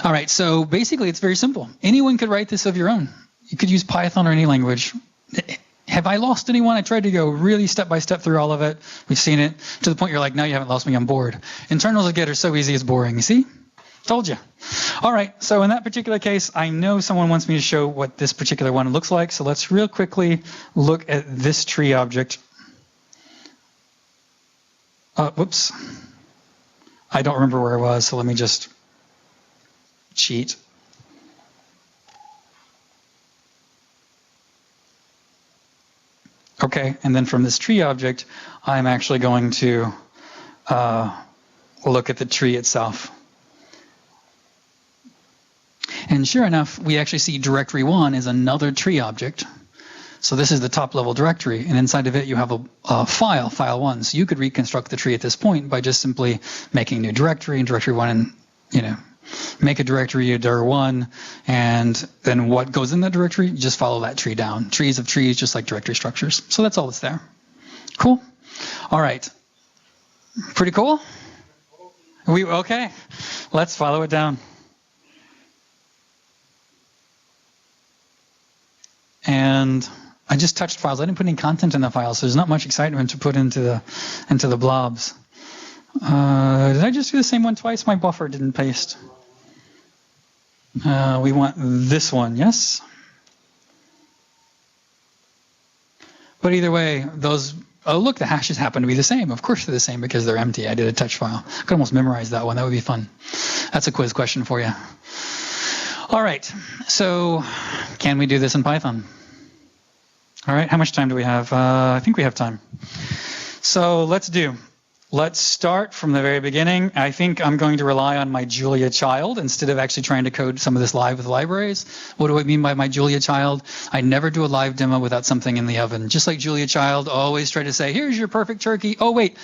All right, so basically it's very simple. Anyone could write this of your own. You could use Python or any language. Have I lost anyone? I tried to go really step by step through all of it. We've seen it to the point you're like, no, you haven't lost me. I'm bored. Internals of Git are so easy, it's boring. You see? Told you. All right, so in that particular case, I know someone wants me to show what this particular one looks like, so let's real quickly look at this tree object. Whoops. I don't remember where I was, so let me just cheat. Okay, and then from this tree object, I'm actually going to look at the tree itself. And sure enough, we actually see directory 1 is another tree object. So this is the top level directory, and inside of it you have a file 1. So you could reconstruct the tree at this point by just simply making a new directory, and directory 1, and make a directory dir1, and then what goes in that directory, you just follow that tree down. Trees of trees, just like directory structures. So that's all that's there. Cool. All right. Pretty cool? Okay. Let's follow it down. And I just touched files. I didn't put any content in the files, so there's not much excitement to put into the blobs. Did I just do the same one twice? My buffer didn't paste. We want this one, yes? But either way, those, oh look, the hashes happen to be the same. Of course they're the same because they're empty. I did a touch file. I could almost memorize that one. That would be fun. That's a quiz question for you. All right, so can we do this in Python? All right, how much time do we have? I think we have time. So let's start from the very beginning. I think I'm going to rely on my Julia child instead of actually trying to code some of this live with libraries. What do I mean by my Julia child? I never do a live demo without something in the oven. Just like Julia child, always try to say, here's your perfect turkey. Oh, wait.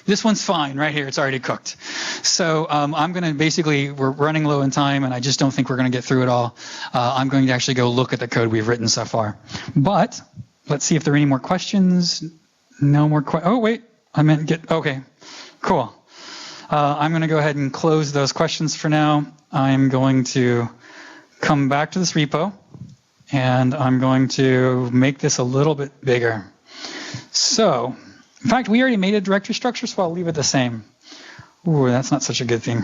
This one's fine right here. It's already cooked. So I'm going to basically, we're running low in time, and I just don't think we're going to get through it all. I'm going to actually go look at the code we've written so far. But let's see if there are any more questions. No more questions. Oh, wait. I meant get, okay, cool. I'm going to go ahead and close those questions for now. I'm going to come back to this repo, and I'm going to make this a little bit bigger. So, in fact, we already made a directory structure, so I'll leave it the same. Ooh, that's not such a good thing.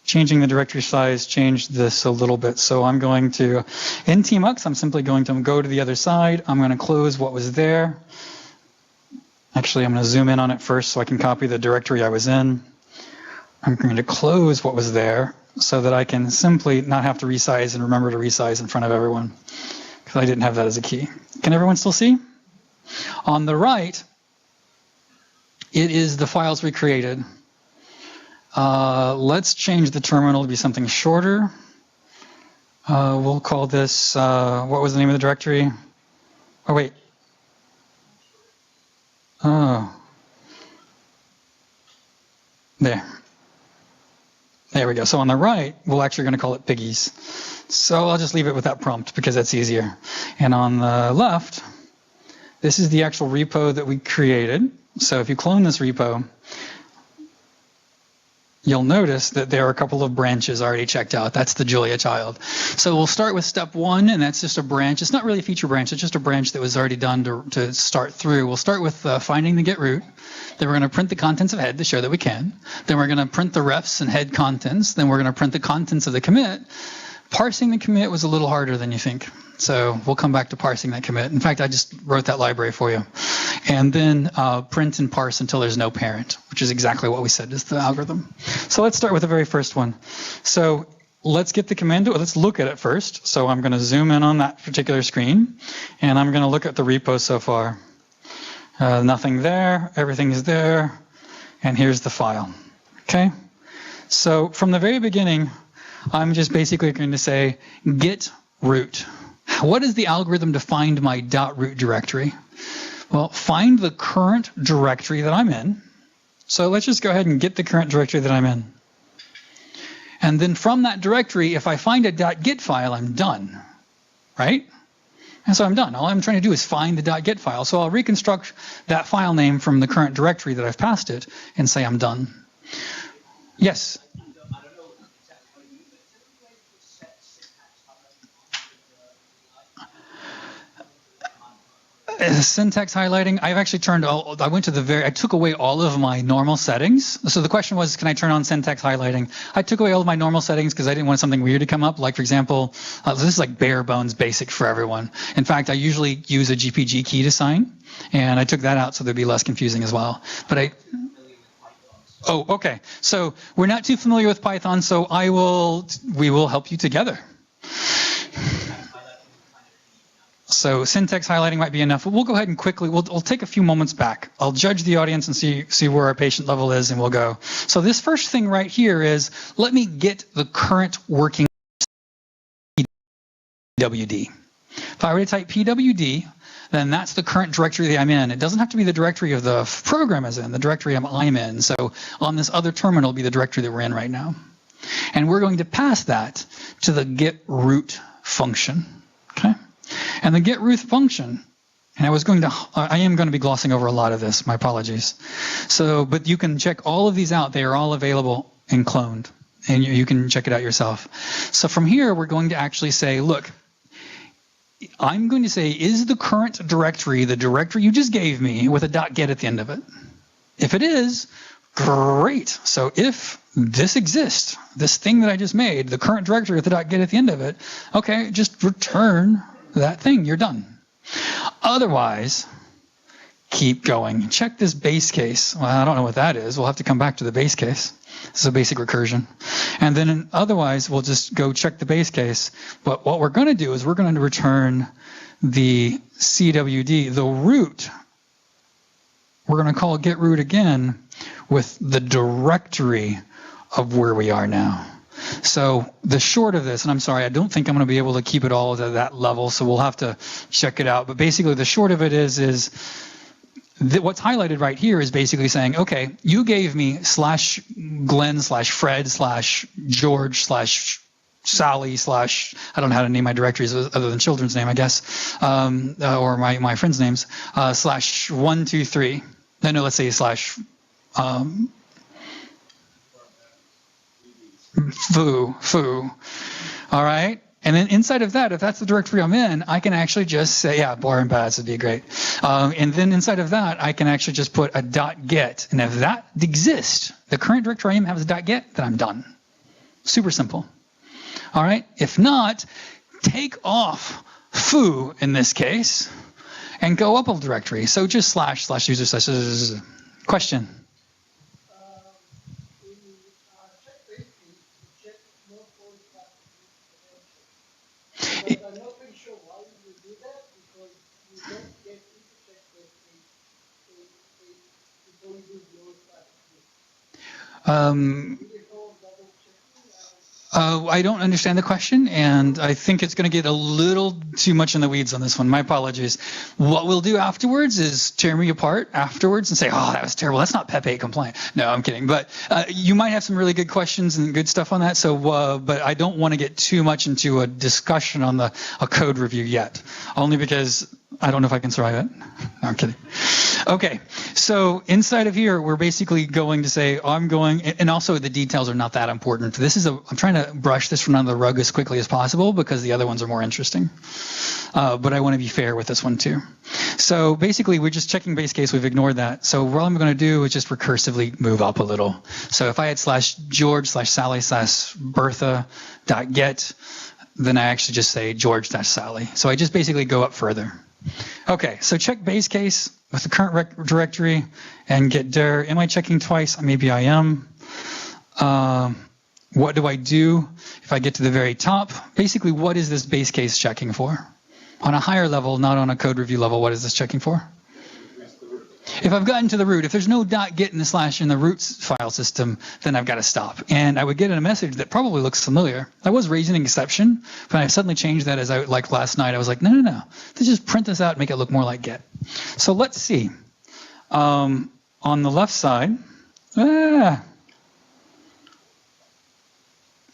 Changing the directory size changed this a little bit. So I'm going to, in tmux, I'm simply going to go to the other side. I'm going to close what was there. Actually, I'm going to zoom in on it first so I can copy the directory I was in. I'm going to close what was there so that I can simply not have to resize and remember to resize in front of everyone, because I didn't have that as a key. Can everyone still see? On the right, it is the files we created. Let's change the terminal to be something shorter. We'll call this, what was the name of the directory? Oh, wait. Oh. There we go. So on the right, we're actually going to call it piggies. So I'll just leave it with that prompt because that's easier. And on the left, this is the actual repo that we created. So if you clone this repo, you'll notice that there are a couple of branches already checked out. That's the Julia child. So we'll start with step 1, and that's just a branch. It's not really a feature branch. It's just a branch that was already done to start through. We'll start with finding the get root. Then we're going to print the contents of head to show that we can. Then we're going to print the refs and head contents. Then we're going to print the contents of the commit. Parsing the commit was a little harder than you think. So we'll come back to parsing that commit. In fact, I just wrote that library for you. And then print and parse until there's no parent, which is exactly what we said is the algorithm. So let's start with the very first one. So let's get the command. Let's look at it first. So I'm going to zoom in on that particular screen, and I'm going to look at the repo so far. Nothing there. Everything is there. And here's the file. Okay? So from the very beginning, I'm just basically going to say git root. What is the algorithm to find my .root directory? Well, find the current directory that I'm in. So let's just go ahead and get the current directory that I'm in. And then from that directory, if I find a .git file, I'm done, right? And so I'm done. All I'm trying to do is find the .git file. So I'll reconstruct that file name from the current directory that I've passed it and say I'm done. Yes? Syntax highlighting, I've actually I took away all of my normal settings. So the question was, can I turn on syntax highlighting? I took away all of my normal settings because I didn't want something weird to come up. Like, for example, this is like bare bones basic for everyone. In fact, I usually use a GPG key to sign, and I took that out so there'd be less confusing as well. But oh, okay. So we're not too familiar with Python, so we will help you together. So syntax highlighting might be enough, but we'll go ahead and quickly, we'll take a few moments back. I'll judge the audience and see where our patient level is, and we'll go. So this first thing right here is, let me get the current working PWD. If I were to type PWD, then that's the current directory that I'm in. It doesn't have to be the directory of the program is in, the directory I'm in. So on this other terminal will be the directory that we're in right now. And we're going to pass that to the get root function, okay? And the get root function, and I am going to be glossing over a lot of this, my apologies. So, but you can check all of these out. They are all available and cloned, and you can check it out yourself. So from here, we're going to actually say, look, I'm going to say, is the current directory the directory you just gave me with a .get at the end of it? If it is, great. So if this exists, this thing that I just made, the current directory with the .get at the end of it, okay, just return that thing, you're done. Otherwise, keep going. Check this base case. Well, I don't know what that is. We'll have to come back to the base case. This is a basic recursion. And then otherwise, we'll just go check the base case. But what we're going to do is we're going to return the CWD, the root. We're going to call get root again with the directory of where we are now. So the short of this, and I'm sorry, I don't think I'm going to be able to keep it all to that level, so we'll have to check it out. But basically, the short of it is what's highlighted right here is basically saying, okay, you gave me /Glen /Fred /George /Sally / I don't know how to name my directories other than children's name, I guess, or my friends' names, /123. No, let's say foo. All right. And then inside of that, if that's the directory I'm in, I can actually just say, yeah, bar and pads would be great. And then inside of that, I can actually just put a .get. And if that exists, the current directory I am has a .get, then I'm done. Super simple. All right. If not, take off foo in this case and go up a directory. So just /user/ question. I'm not pretty sure why you do that, because you don't get intercheck with before you do the old classification. I don't understand the question, and I think it's going to get a little too much in the weeds on this one. My apologies. What we'll do afterwards is tear me apart afterwards and say, oh, that was terrible. That's not PEP 8 compliant. No, I'm kidding. But you might have some really good questions and good stuff on that. So, but I don't want to get too much into a discussion on a code review yet, only because I don't know if I can survive it. No, I'm kidding. Okay, so inside of here, we're basically going to say, and also the details are not that important. I'm trying to brush this from under the rug as quickly as possible because the other ones are more interesting. But I want to be fair with this one too. So basically, we're just checking base case. We've ignored that. So what I'm going to do is just recursively move up a little. So if I had /George /Sally /Bertha .get, then I actually just say George-Sally. So I just basically go up further. Okay, so check base case with the current directory and get dir. Am I checking twice? Maybe I am. What do I do if I get to the very top? Basically, what is this base case checking for? On a higher level, not on a code review level, what is this checking for? If I've gotten to the root, if there's no .git in the slash in the root file system, then I've got to stop. And I would get a message that probably looks familiar. I was raising an exception, but I suddenly changed that as I like last night. I was like, no. Let's just print this out and make it look more like Git. So let's see. On the left side, on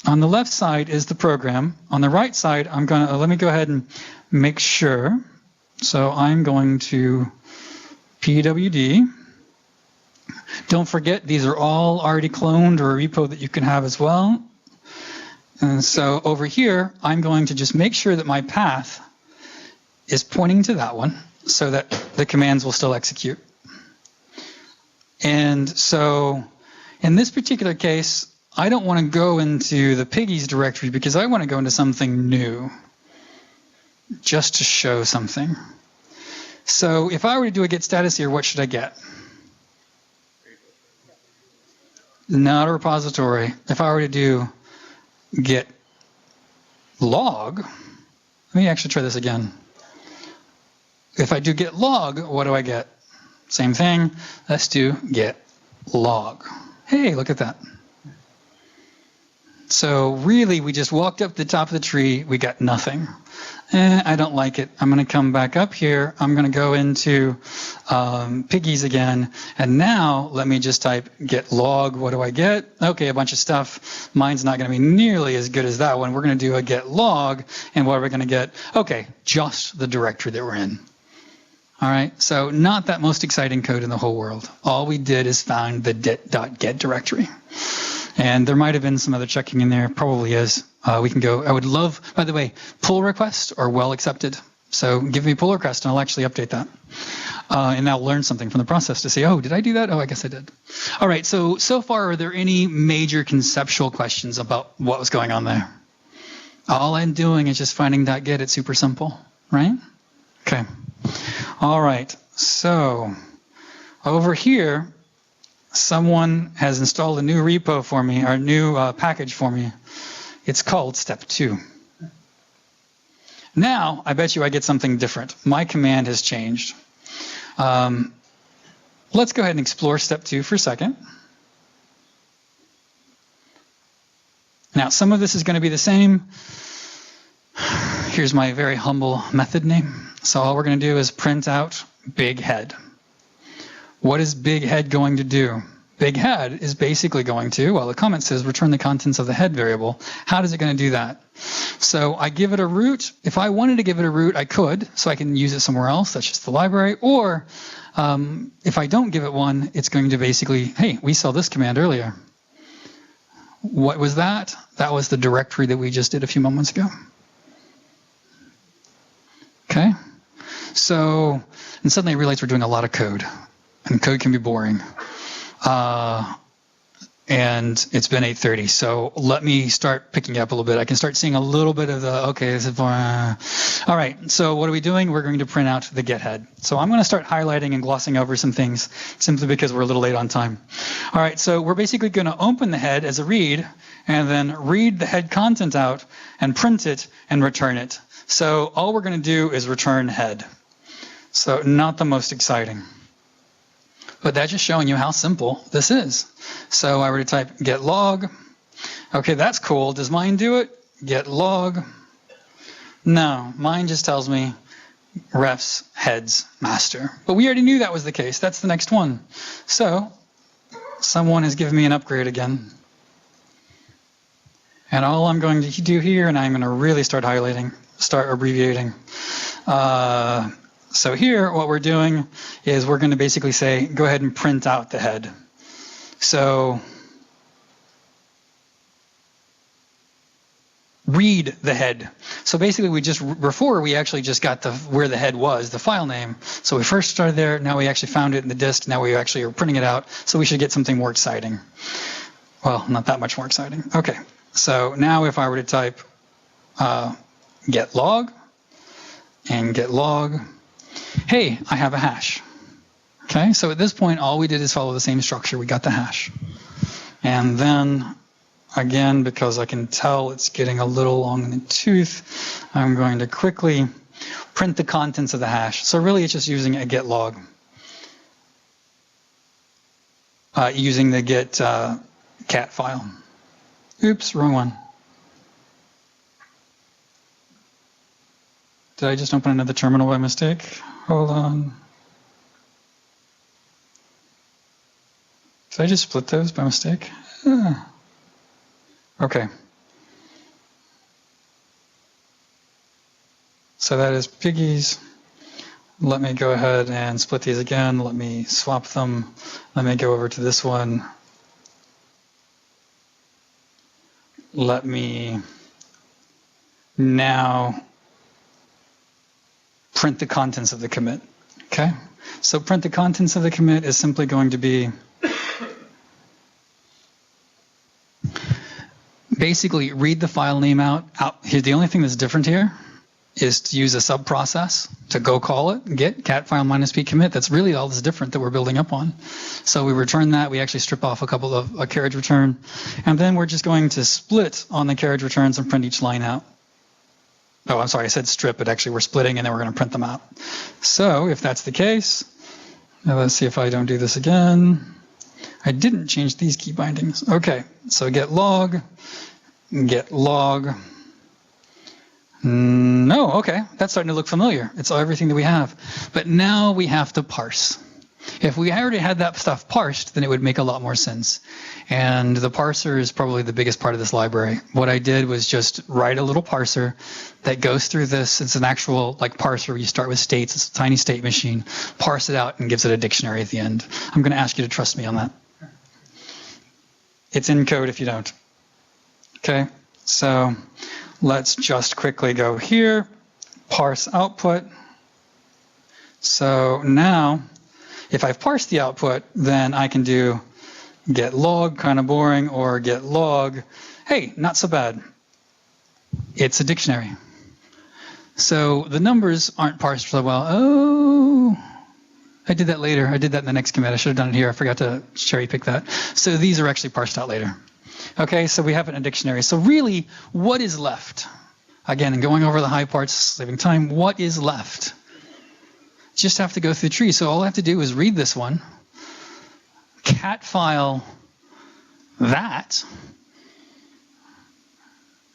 the left side is the program. On the right side, I'm going to, let me go ahead and make sure. So I'm going to pwd. Don't forget, these are all already cloned or a repo that you can have as well. And so over here, I'm going to just make sure that my path is pointing to that one so that the commands will still execute. And so in this particular case, I don't want to go into the piggies directory because I want to go into something new just to show something. So if I were to do a git status here, what should I get? Not a repository. If I were to do git log, let me actually try this again. If I do git log, what do I get? Same thing. Let's do git log. Hey, look at that. So really, we just walked up the top of the tree. We got nothing. I don't like it. I'm going to come back up here. I'm going to go into piggies again. And now let me just type git log. What do I get? Okay, a bunch of stuff. Mine's not going to be nearly as good as that one. We're going to do a git log. And what are we going to get? Okay, just the directory that we're in. All right, so not that most exciting code in the whole world. All we did is found the dit.get directory. And there might have been some other checking in there. Probably is. We can go. I would love, by the way, pull requests are well accepted. So give me a pull request and I'll actually update that. And I'll learn something from the process to say, oh, did I do that? Oh, I guess I did. All right, so far, are there any major conceptual questions about what was going on there? All I'm doing is just finding .get. It's super simple, right? Okay. All right, so over here, someone has installed a new repo for me, or a new package for me. It's called step 2. Now, I bet you I get something different. My command has changed. Let's go ahead and explore step 2 for a second. Now, some of this is going to be the same. Here's my very humble method name. So all we're going to do is print out big head. What is big head going to do? Big head is basically going to, well, the comment says return the contents of the head variable. How is it going to do that? So I give it a root. If I wanted to give it a root, I could, so I can use it somewhere else. That's just the library. Or if I don't give it one, it's going to basically, hey, we saw this command earlier. What was that? That was the directory that we just did a few moments ago. Okay. So, and suddenly I realized we're doing a lot of code. And code can be boring. And it's been 8:30, so let me start picking up a little bit. I can start seeing a little bit of the, okay, this is boring. All right, so what are we doing? We're going to print out the get head. So I'm going to start highlighting and glossing over some things simply because we're a little late on time. All right, so we're basically going to open the head as a read and then read the head content out and print it and return it. So all we're going to do is return head. So not the most exciting. But that's just showing you how simple this is. So I were to type get log. Okay, that's cool. Does mine do it? Get log. No, mine just tells me refs heads master. But we already knew that was the case. That's the next one. So someone has given me an upgrade again. And all I'm going to do here, and I'm going to really start highlighting, start abbreviating. So here, what we're doing is we're going to basically say, go ahead and print out the head. So read the head. So basically, before we actually just got where the head was, the file name. So we first started there. Now we actually found it in the disk. Now we actually are printing it out. So we should get something more exciting. Well, not that much more exciting. Okay. So now if I were to type get log and get log. Hey, I have a hash. Okay, so at this point, all we did is follow the same structure. We got the hash. And then, again, because I can tell it's getting a little long in the tooth, I'm going to quickly print the contents of the hash. So really, it's just using a get log. Using the get cat file. Oops, wrong one. Did I just open another terminal by mistake? Hold on. Did I just split those by mistake? Okay. So that is piggies. Let me go ahead and split these again. Let me swap them. Let me go over to this one. Let me now print the contents of the commit. Okay? So print the contents of the commit is simply going to be basically read the file name out. Here, the only thing that's different here is to use a sub process to go call it, get cat file -p commit. That's really all that's different that we're building up on. So we return that. We actually strip off a couple of a carriage return. And then we're just going to split on the carriage returns and print each line out. Oh, I'm sorry, I said strip, but actually we're splitting and then we're going to print them out. So if that's the case, now let's see if I don't do this again. I didn't change these key bindings. Okay, so get log. No, okay, that's starting to look familiar. It's everything that we have. But now we have to parse. If we already had that stuff parsed, then it would make a lot more sense. And the parser is probably the biggest part of this library. What I did was just write a little parser that goes through this. It's an actual like parser where you start with states. It's a tiny state machine. Parse it out and gives it a dictionary at the end. I'm going to ask you to trust me on that. It's in code if you don't. Okay, so let's just quickly go here, parse output. So now, if I've parsed the output, then I can do get log, kind of boring, or get log. Hey, not so bad. It's a dictionary. So the numbers aren't parsed so well. Oh, I did that later. I did that in the next commit. I should have done it here. I forgot to cherry pick that. So these are actually parsed out later. Okay, so we have it in a dictionary. So really, what is left? Again, going over the high parts, saving time, what is left? Just have to go through the tree. So all I have to do is read this one, cat file that,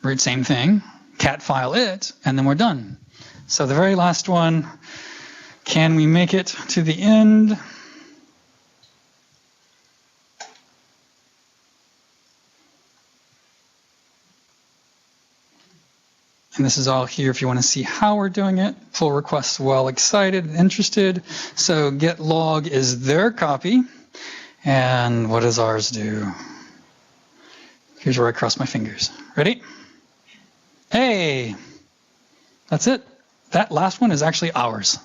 read same thing, cat file it, and then we're done. So the very last one, can we make it to the end? And this is all here if you want to see how we're doing it. Pull requests well excited and interested. So get log is their copy. And what does ours do? Here's where I cross my fingers. Ready? Hey, that's it. That last one is actually ours.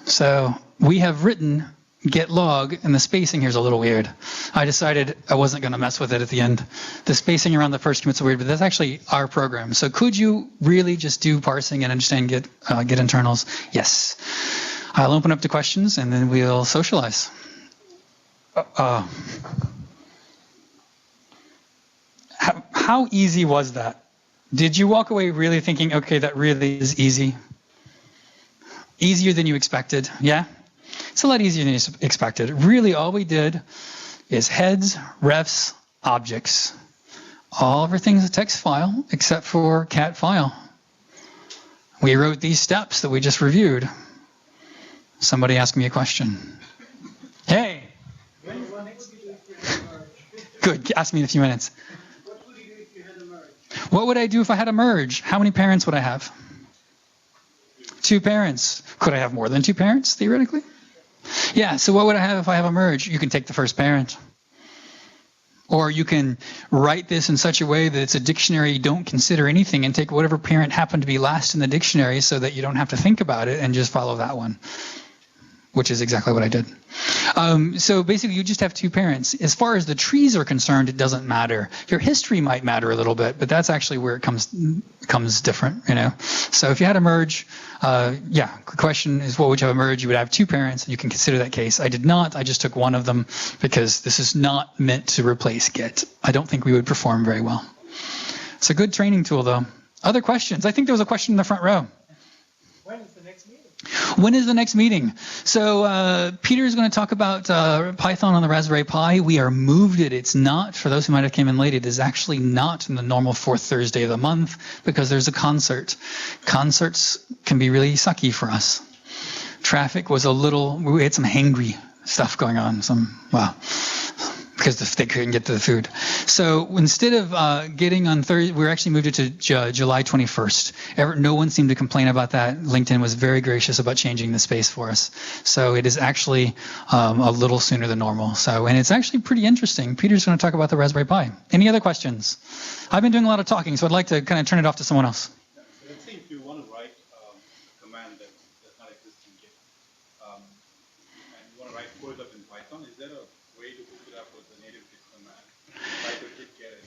So we have written get log, and the spacing here is a little weird. I decided I wasn't going to mess with it at the end. The spacing around the first commit's weird, but that's actually our program. So could you really just do parsing and understand get internals? Yes. I'll open up to questions, and then we'll socialize. How easy was that? Did you walk away really thinking, okay, that really is easy? Easier than you expected, yeah? It's a lot easier than you expected. Really, all we did is heads, refs, objects. Everything's a text file except for cat file. We wrote these steps that we just reviewed. Somebody asked me a question. Hey. Good. Ask me in a few minutes. What would you do if you had a merge? What would I do if I had a merge? How many parents would I have? 2 parents. Could I have more than 2 parents, theoretically? Yeah, so what would I have if I have a merge? You can take the first parent. Or you can write this in such a way that it's a dictionary, you don't consider anything, and take whatever parent happened to be last in the dictionary so that you don't have to think about it and just follow that one, which is exactly what I did. So basically, you just have two parents. As far as the trees are concerned, it doesn't matter. Your history might matter a little bit, but that's actually where it comes different, you know. So if you had a merge, the question is, what would you have a merge? You would have two parents. You can consider that case. I did not. I just took one of them because this is not meant to replace Git. I don't think we would perform very well. It's a good training tool, though. Other questions? I think there was a question in the front row. When is the next meeting? When is the next meeting? So Peter is going to talk about Python on the Raspberry Pi. We are moved it. It's not, for those who might have came in late, it is actually not in the normal fourth Thursday of the month because there's a concert. Concerts can be really sucky for us. Traffic was we had some hangry stuff going on. Because they couldn't get to the food. So instead of getting on Thursday, we actually moved it to July 21st. No one seemed to complain about that. LinkedIn was very gracious about changing the space for us. So it is actually a little sooner than normal. And it's actually pretty interesting. Peter's going to talk about the Raspberry Pi. Any other questions? I've been doing a lot of talking, so I'd like to kind of turn it off to someone else. So let's say if you want to write a command that does not exist in Git, and you want to write code up in Python, is there a way to hook it up with the native Git command? Try to get it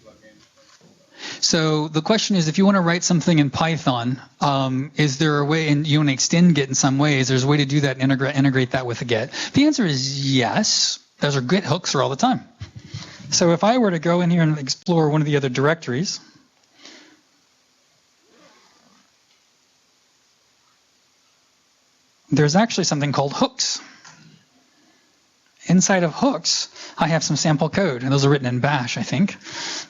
plugin. So the question is, if you want to write something in Python, is there a way, and you want to extend Git in some ways, there's a way to do that and integrate that with the Git? The answer is yes. Those are Git hooks all the time. So if I were to go in here and explore one of the other directories, there's actually something called hooks. Inside of hooks, I have some sample code, and those are written in Bash, I think.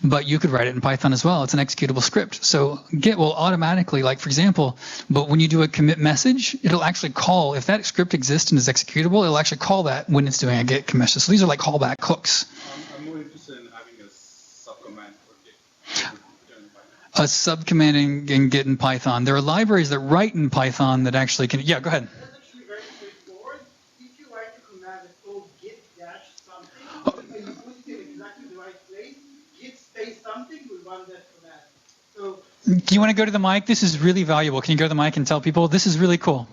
But you could write it in Python as well. It's an executable script. So Git will automatically, like for example, but when you do a commit message, it'll actually call, if that script exists and is executable, it'll actually call that when it's doing a Git commit. So these are like callback hooks. I'm more interested in having a subcommand for Git. A subcommand in Git in Python. There are libraries that write in Python that actually can, yeah, go ahead. That's actually very straightforward. If you write a command that's called git dash something, and you put it in exactly the right place, git space something will run that command. So, do you want to go to the mic? This is really valuable. Can you go to the mic and tell people? This is really cool.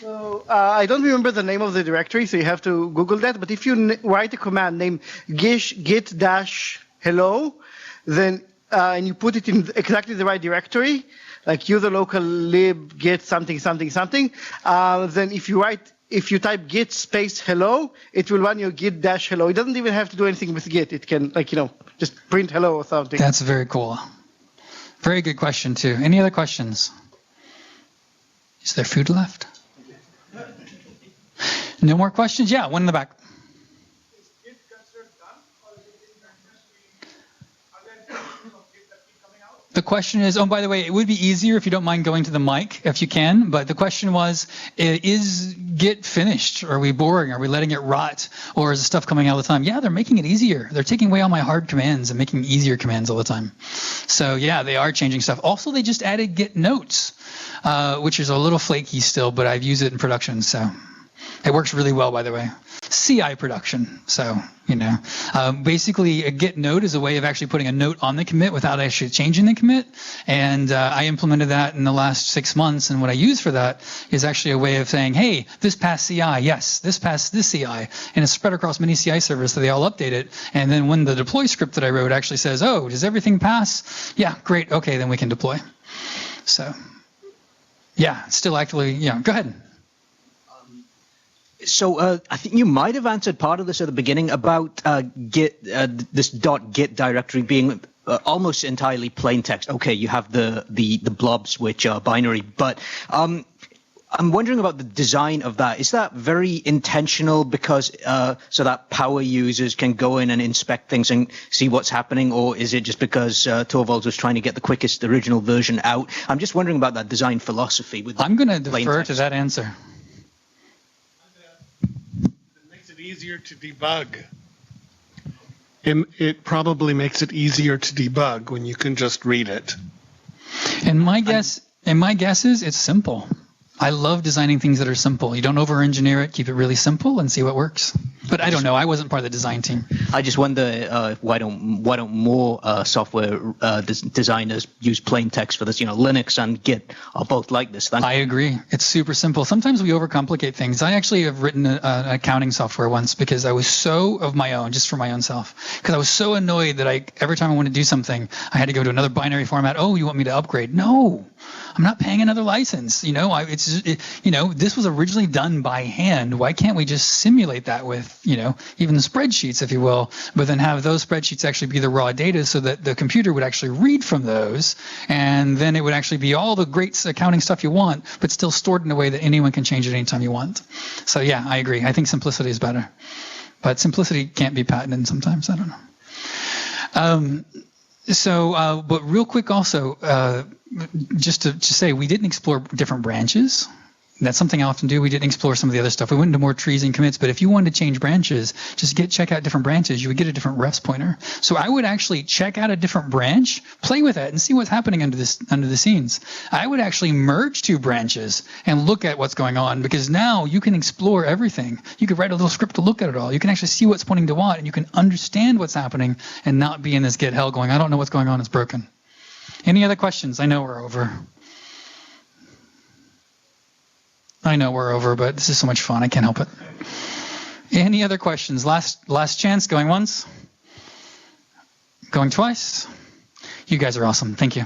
So I don't remember the name of the directory, so you have to Google that. But if you write a command named git dash hello, then and you put it in exactly the right directory, like user local lib git something something something, then if you type git space hello, it will run your git dash hello. It doesn't even have to do anything with git. It can just print hello or something. That's very cool. Very good question too. Any other questions? Is there food left? No more questions? Yeah, one in the back. is git considered done, or is it in are there versions of git that keep coming out? The question is, oh, by the way, it would be easier if you don't mind going to the mic, if you can, but the question was, is Git finished? Are we boring? Are we letting it rot? Or is the stuff coming out all the time? Yeah, they're making it easier. They're taking away all my hard commands and making easier commands all the time. So yeah, they are changing stuff. Also, they just added Git notes, which is a little flaky still, but I've used it in production, so it works really well, by the way. CI production. So, basically a Git note is a way of actually putting a note on the commit without actually changing the commit. And I implemented that in the last 6 months. And what I use for that is actually a way of saying, hey, this passed CI. Yes, this passed this CI. And it's spread across many CI servers, so they all update it. And then when the deploy script that I wrote actually says, oh, does everything pass? Yeah, great. Okay, then we can deploy. So, yeah, still actively, go ahead. So I think you might have answered part of this at the beginning about Git, this .git directory being almost entirely plain text. Okay, you have the blobs which are binary, but I'm wondering about the design of that. Is that very intentional because so that power users can go in and inspect things and see what's happening, or is it just because Torvalds was trying to get the quickest original version out? I'm just wondering about that design philosophy. I'm going to defer to that answer. Easier to debug. It probably makes it easier to debug when you can just read it. And my guess is it's simple. I love designing things that are simple. You don't over-engineer it. Keep it really simple and see what works. But I don't know. I wasn't part of the design team. I just wonder why don't more software designers use plain text for this? Linux and Git are both like this. I agree. It's super simple. Sometimes we overcomplicate things. I actually have written an accounting software once because I was so of my own, just for my own self, because I was so annoyed that every time I wanted to do something, I had to go to another binary format. Oh, you want me to upgrade? No, I'm not paying another license. This was originally done by hand. Why can't we just simulate that with, even the spreadsheets, if you will, but then have those spreadsheets actually be the raw data so that the computer would actually read from those, and then it would actually be all the great accounting stuff you want, but still stored in a way that anyone can change it anytime you want. So yeah, I agree. I think simplicity is better, but simplicity can't be patented sometimes. I don't know. But real quick also, just to say, we didn't explore different branches. That's something I often do. We didn't explore some of the other stuff. We went into more trees and commits, but if you wanted to change branches, just check out different branches, you would get a different refs pointer. So I would actually check out a different branch, play with it, and see what's happening under the scenes. I would actually merge two branches and look at what's going on, because now you can explore everything. You could write a little script to look at it all. You can actually see what's pointing to what, and you can understand what's happening and not be in this get hell going, I don't know what's going on, it's broken. Any other questions? I know we're over. But this is so much fun. I can't help it. Any other questions? Last chance. Going once? Going twice? You guys are awesome. Thank you.